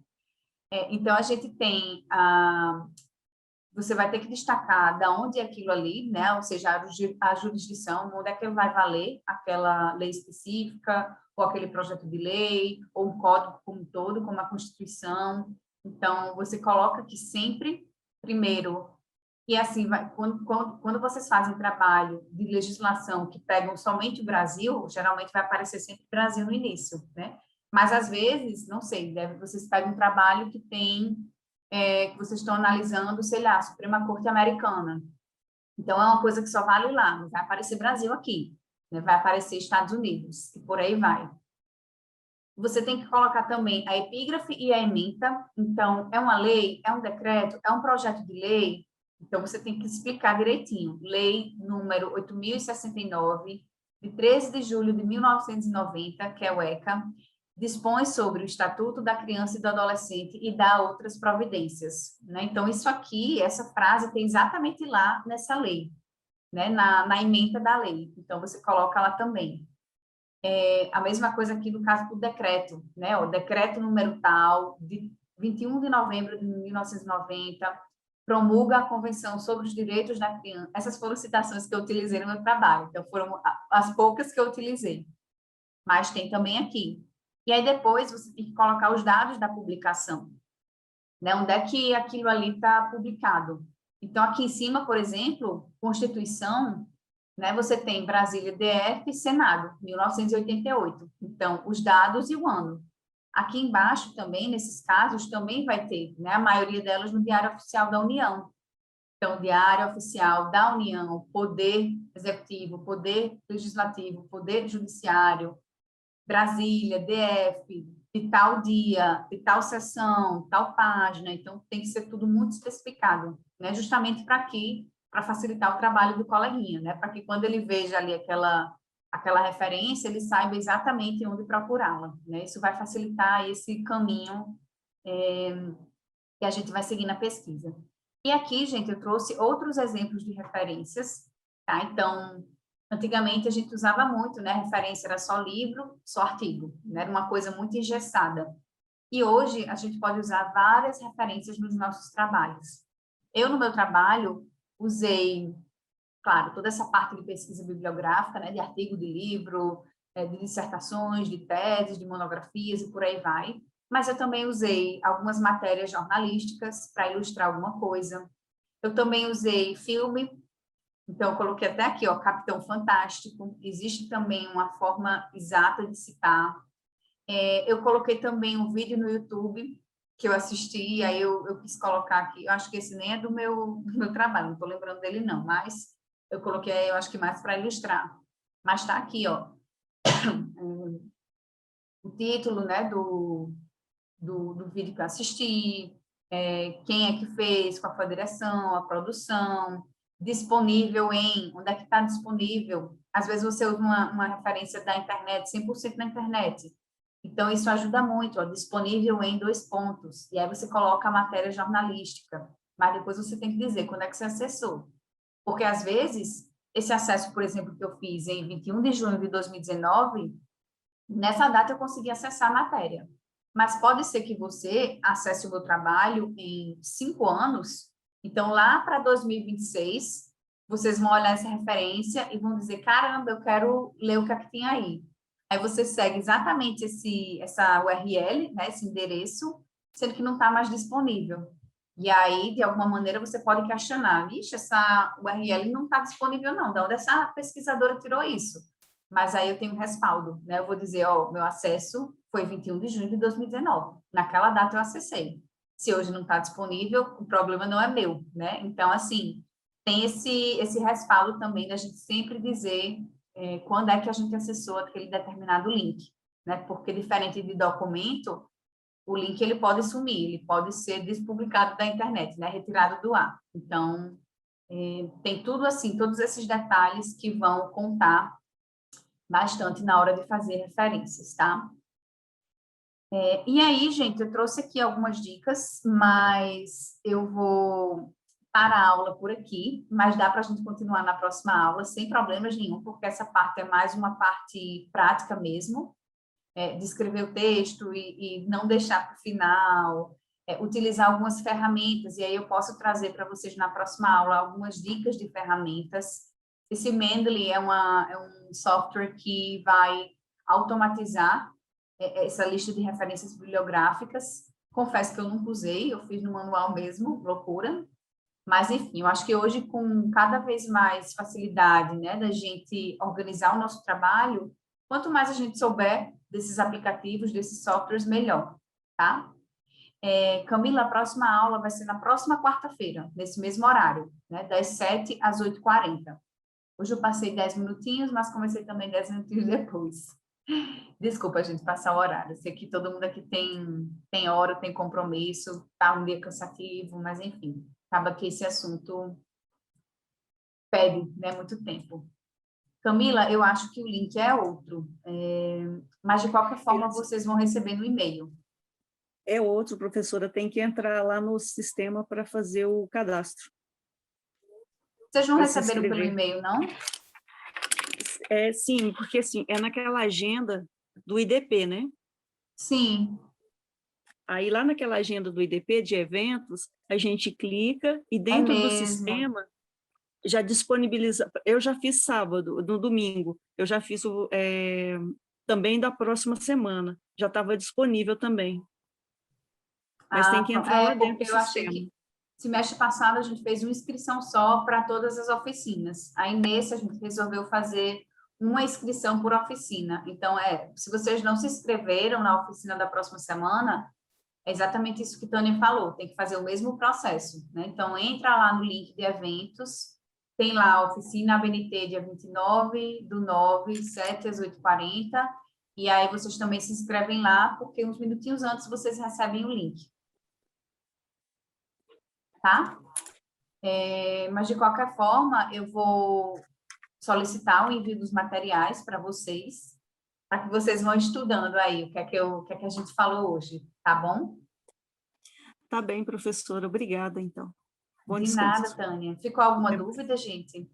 Então, a gente tem você vai ter que destacar de onde é aquilo ali, né? Ou seja, a jurisdição, onde é que vai valer aquela lei específica, ou aquele projeto de lei, ou um código como um todo, como a Constituição. Então, você coloca que sempre, primeiro, e assim, quando vocês fazem trabalho de legislação que pegam somente o Brasil, geralmente vai aparecer sempre o Brasil no início, né? Mas, às vezes, não sei, vocês pegam um trabalho que tem que vocês estão analisando, sei lá, a Suprema Corte Americana. Então, é uma coisa que só vale lá, não vai aparecer Brasil aqui, né? Vai aparecer Estados Unidos, e por aí vai. Você tem que colocar também a epígrafe e a ementa. Então, é uma lei, é um decreto, é um projeto de lei. Então, você tem que explicar direitinho. Lei número 8.069, de 13 de julho de 1990, que é o ECA, dispõe sobre o Estatuto da Criança e do Adolescente e dá outras providências, né? Então, isso aqui, essa frase tem exatamente lá nessa lei, né? Na ementa da lei. Então, você coloca lá também. A mesma coisa aqui no caso do decreto, né? O decreto número tal, de 21 de novembro de 1990, promulga a Convenção sobre os Direitos da Criança. Essas foram citações que eu utilizei no meu trabalho, então foram as poucas que eu utilizei. Mas tem também aqui. E aí, depois, você tem que colocar os dados da publicação, né? Onde é que aquilo ali está publicado. Então, aqui em cima, por exemplo, Constituição, né? Você tem Brasília, DF e Senado, 1988. Então, os dados e o ano. Aqui embaixo também, nesses casos, também vai ter, né? A maioria delas no Diário Oficial da União. Então, Diário Oficial da União, Poder Executivo, Poder Legislativo, Poder Judiciário, Brasília, DF, de tal dia, de tal sessão, tal página. Então, tem que ser tudo muito especificado, né? Justamente para aqui, para facilitar o trabalho do coleguinha, né? Para que quando ele veja ali aquela referência, ele saiba exatamente onde procurá-la, né? Isso vai facilitar esse caminho que a gente vai seguir na pesquisa. E aqui, gente, eu trouxe outros exemplos de referências, tá? Então, antigamente a gente usava muito, né? Referência era só livro, só artigo, né? Era uma coisa muito engessada. E hoje a gente pode usar várias referências nos nossos trabalhos. Eu, no meu trabalho, usei, claro, toda essa parte de pesquisa bibliográfica, né? De artigo, de livro, de dissertações, de teses, de monografias e por aí vai. Mas eu também usei algumas matérias jornalísticas para ilustrar alguma coisa. Eu também usei filme. Então, eu coloquei até aqui, ó, Capitão Fantástico. Existe também uma forma exata de citar. Eu coloquei também um vídeo no YouTube, que eu assisti, aí eu quis colocar aqui, eu acho que esse nem é do meu trabalho, não estou lembrando dele não, mas eu coloquei, eu acho que mais para ilustrar. Mas está aqui, ó, o título, né, do vídeo que eu assisti, quem é que fez, qual foi a direção, a produção, disponível em, onde é que está disponível. Às vezes você usa uma referência da internet, 100% na internet. Então, isso ajuda muito, ó, disponível em 2 pontos. E aí você coloca a matéria jornalística, mas depois você tem que dizer quando é que você acessou. Porque, às vezes, esse acesso, por exemplo, que eu fiz em 21 de junho de 2019, nessa data eu consegui acessar a matéria. Mas pode ser que você acesse o meu trabalho em 5 anos, então lá para 2026, vocês vão olhar essa referência e vão dizer, caramba, eu quero ler o que é que tem aí. Aí você segue exatamente essa URL, né, esse endereço, sendo que não está mais disponível. E aí, de alguma maneira, você pode questionar, vixe, essa URL não está disponível não, de onde essa pesquisadora tirou isso? Mas aí eu tenho respaldo, né? Eu vou dizer, ó, meu acesso foi 21 de junho de 2019. Naquela data eu acessei. Se hoje não está disponível, o problema não é meu, né? Então, assim, tem esse respaldo também da gente sempre dizer quando é que a gente acessou aquele determinado link, né? Porque diferente de documento, o link ele pode sumir, ele pode ser despublicado da internet, né? Retirado do ar. Então, tem tudo assim, todos esses detalhes que vão contar bastante na hora de fazer referências, tá? E aí, gente, eu trouxe aqui algumas dicas, mas eu vou parar a aula por aqui, mas dá para a gente continuar na próxima aula sem problemas nenhum, porque essa parte é mais uma parte prática mesmo, de escrever o texto e não deixar para o final, utilizar algumas ferramentas, e aí eu posso trazer para vocês na próxima aula algumas dicas de ferramentas. Esse Mendeley é um software que vai automatizar essa lista de referências bibliográficas. Confesso que eu nunca usei, eu fiz no manual mesmo, loucura. Mas, enfim, eu acho que hoje, com cada vez mais facilidade, né, da gente organizar o nosso trabalho, quanto mais a gente souber desses aplicativos, desses softwares, melhor, tá? Camila, a próxima aula vai ser na próxima quarta-feira, nesse mesmo horário, né, das 7 às 8h40. Hoje eu passei 10 minutinhos, mas comecei também 10 minutinhos depois. Desculpa, gente, passar o horário. Sei que todo mundo aqui tem hora, tem compromisso, tá um dia cansativo, mas enfim, acaba que esse assunto pede, né, muito tempo. Camila, eu acho que o link é outro, mas de qualquer forma vocês vão receber no e-mail. É outro, professora, tem que entrar lá no sistema para fazer o cadastro. Vocês não receberam pelo e-mail, não? Sim, porque assim, é naquela agenda do IDP, né? Sim. Aí lá naquela agenda do IDP de eventos, a gente clica e dentro do sistema já disponibiliza. Eu já fiz sábado, no domingo, eu já fiz também da próxima semana, já estava disponível também. Mas tem que entrar lá dentro do sistema. Achei que semestre passado a gente fez uma inscrição só para todas as oficinas. Aí nesse a gente resolveu fazer uma inscrição por oficina. Então, se vocês não se inscreveram na oficina da próxima semana, é exatamente isso que Tânia falou, tem que fazer o mesmo processo, né? Então, entra lá no link de eventos, tem lá a oficina ABNT dia 29/9, 7 às 8h40, e aí vocês também se inscrevem lá, porque uns minutinhos antes vocês recebem o link. Tá? Mas, de qualquer forma, eu vou solicitar o envio dos materiais para vocês, para que vocês vão estudando aí o que é que a gente falou hoje, tá bom? Tá bem, professora. Obrigada, então. Bom De descanso. nada, Tânia. Ficou alguma dúvida, gente?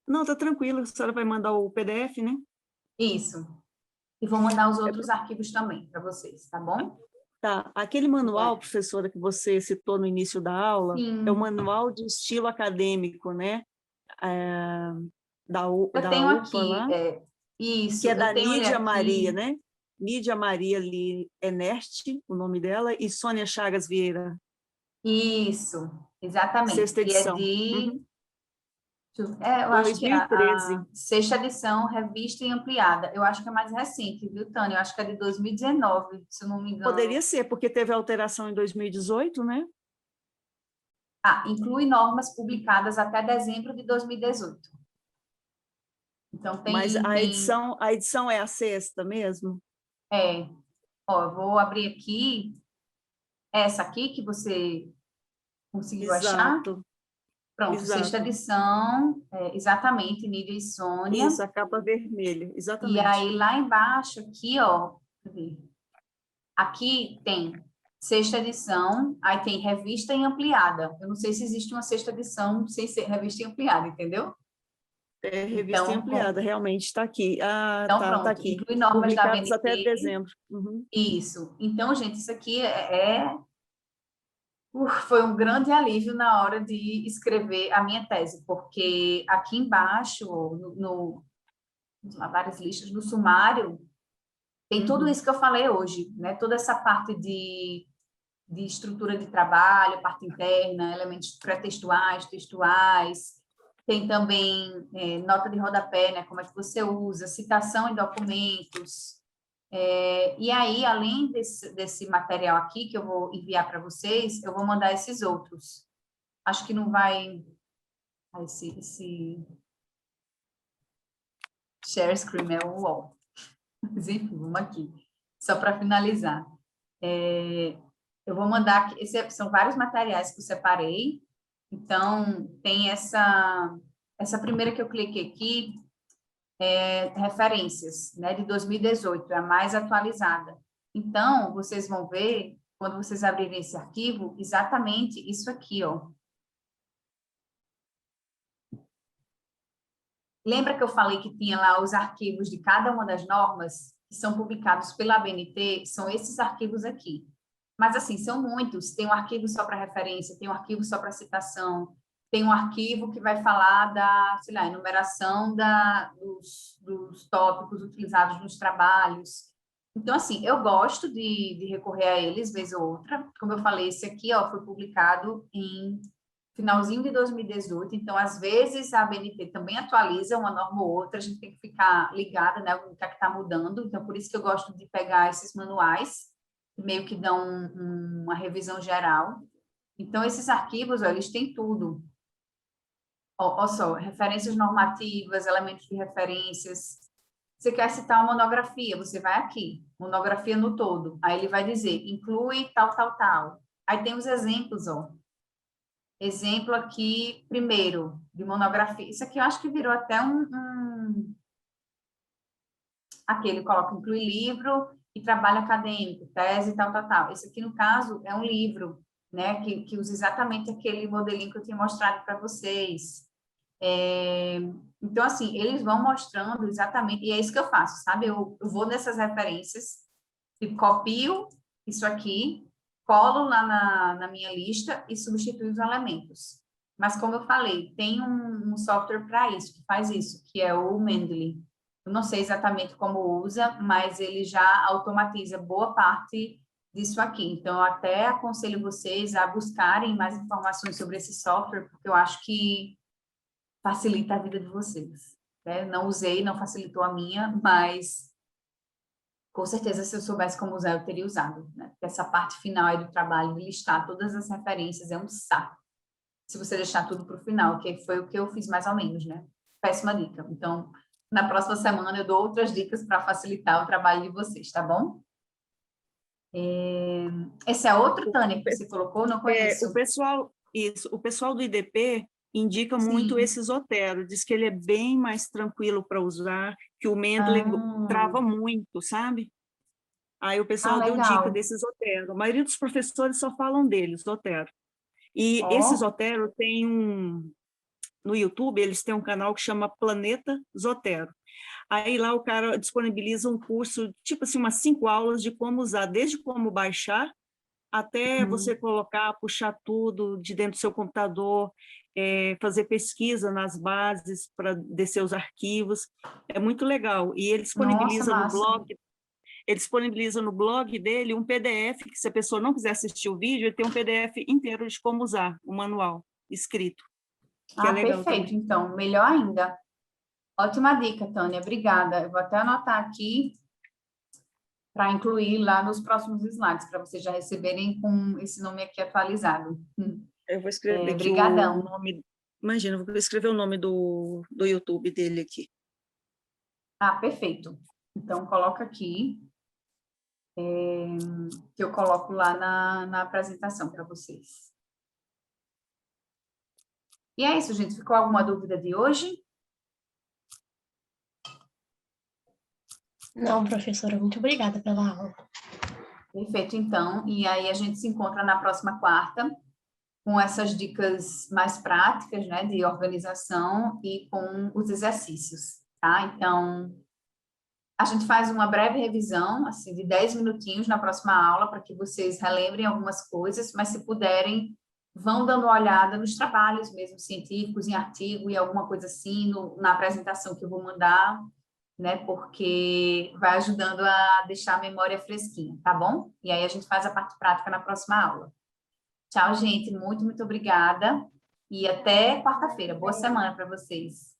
Não, tá tranquilo. A senhora vai mandar o PDF, né? Isso. E vou mandar os outros arquivos também para vocês, tá bom? Tá. Aquele manual, professora, que você citou no início da aula, Sim. é o manual de estilo acadêmico, né? Da Eu tenho UPA aqui, lá, isso. que é da eu tenho ele Lídia aqui. Maria, né? Lídia Maria Enert, o nome dela, e Sônia Chagas Vieira. Isso, exatamente. Sexta edição. E Eu acho que a 2013. sexta edição, revista e ampliada, eu acho que é mais recente, viu, Tânia? Eu acho que é de 2019, se eu não me engano. Poderia ser, porque teve alteração em 2018, né? Inclui normas publicadas até dezembro de 2018. Então, Mas a tem edição é a sexta mesmo? eu vou abrir aqui, essa aqui que você conseguiu achar. Exato. Pronto, Exato. sexta edição, exatamente, Nídia e Sônia. Isso, a capa vermelha, E exatamente. aí, lá embaixo, aqui, ó, cadê? Aqui tem sexta edição, aí tem revista e ampliada. Eu não sei se existe uma sexta edição sem ser revista e ampliada, entendeu? É, revista Então, ampliada, realmente está aqui. então Tá pronto, aqui. inclui normas da Publicados até ABNT. dezembro. Uhum. Isso. Então, gente, isso aqui foi um grande alívio na hora de escrever a minha tese, porque aqui embaixo, várias listas, no sumário, tem tudo isso que eu falei hoje, né? Toda essa parte de estrutura de trabalho, parte interna, elementos pré-textuais, textuais, tem também nota de rodapé, né? Como é que você usa, citação em documentos. E aí, além desse material aqui que eu vou enviar para vocês, eu vou mandar esses outros. Acho que não vai... Esse share screen é o UOL. Mas, enfim, vamos aqui. Só para finalizar. Eu vou mandar aqui, são vários materiais que eu separei. Então, tem essa primeira que eu cliquei aqui, referências, né, de 2018, é a mais atualizada. Então, vocês vão ver, quando vocês abrirem esse arquivo, exatamente isso aqui, ó. Lembra que eu falei que tinha lá os arquivos de cada uma das normas que são publicados pela ABNT? São esses arquivos aqui. Mas, assim, são muitos. Tem um arquivo só para referência, tem um arquivo só para citação, tem um arquivo que vai falar da, sei lá, enumeração dos tópicos utilizados nos trabalhos. Então, assim, eu gosto de recorrer a eles, vez ou outra. Como eu falei, esse aqui, ó, foi publicado em finalzinho de 2018, então, às vezes, a ABNT também atualiza uma norma ou outra, a gente tem que ficar ligada, né, o que é que está mudando. Então, por isso que eu gosto de pegar esses manuais, que meio que dão uma revisão geral. Então, esses arquivos, ó, eles têm tudo. Olha só, referências normativas, elementos de referências. Você quer citar uma monografia, você vai aqui, monografia no todo. Aí ele vai dizer, inclui tal, tal, tal. Aí tem os exemplos, ó. Exemplo aqui, primeiro, de monografia. Isso aqui eu acho que virou até Aqui ele coloca, inclui livro e trabalho acadêmico, tese, tal, tal, tal. Esse aqui, no caso, é um livro, né, que usa exatamente aquele modelinho que eu tinha mostrado para vocês. Então, assim, eles vão mostrando exatamente, e é isso que eu faço, sabe? Eu vou nessas referências, e copio isso aqui, colo lá na minha lista e substituo os elementos. Mas, como eu falei, tem um software para isso, que faz isso, que é o Mendeley. Eu não sei exatamente como usa, mas ele já automatiza boa parte disso aqui. Então, eu até aconselho vocês a buscarem mais informações sobre esse software, porque eu acho que facilita a vida de vocês. Né? Não usei, não facilitou a minha, mas com certeza, se eu soubesse como usar, eu teria usado. Né? Porque essa parte final aí do trabalho, de listar todas as referências, é um saco. Se você deixar tudo para o final, que foi o que eu fiz mais ou menos, né? Péssima dica. Então, na próxima semana eu dou outras dicas para facilitar o trabalho de vocês, tá bom? Esse é outro, Tânia, que você colocou? Não conheço. O pessoal do IDP indica Sim. muito esse Zotero, diz que ele é bem mais tranquilo para usar, que o Mendeley trava muito, sabe? Aí o pessoal deu dica desse Zotero. A maioria dos professores só falam dele, Zotero. E esse Zotero tem no YouTube, eles têm um canal que chama Planeta Zotero. Aí lá o cara disponibiliza um curso, tipo assim, umas 5 aulas de como usar, desde como baixar, até você colocar, puxar tudo de dentro do seu computador, fazer pesquisa nas bases para descer os arquivos. É muito legal. E ele disponibiliza no blog. Ele disponibiliza no blog dele um PDF, que se a pessoa não quiser assistir o vídeo, ele tem um PDF inteiro de como usar o manual escrito. que é legal perfeito. também. Então, melhor ainda. Ótima dica, Tânia. Obrigada. Eu vou até anotar aqui para incluir lá nos próximos slides, para vocês já receberem com esse nome aqui atualizado. Eu vou escrever aqui o Brigadão. nome. Imagina, eu vou escrever o nome do YouTube dele aqui. Perfeito. Então, coloca aqui, que eu coloco lá na apresentação para vocês. E é isso, gente. Ficou alguma dúvida de hoje? Não, professora, muito obrigada pela aula. Perfeito, então. E aí a gente se encontra na próxima quarta com essas dicas mais práticas, né, de organização e com os exercícios, tá? Então, a gente faz uma breve revisão, assim, de 10 minutinhos na próxima aula, para que vocês relembrem algumas coisas, mas se puderem, vão dando uma olhada nos trabalhos mesmo científicos, em artigo e alguma coisa assim, na apresentação que eu vou mandar, né, porque vai ajudando a deixar a memória fresquinha, tá bom? E aí a gente faz a parte prática na próxima aula. Tchau, gente. Muito, muito obrigada. E até quarta-feira. Boa semana para vocês.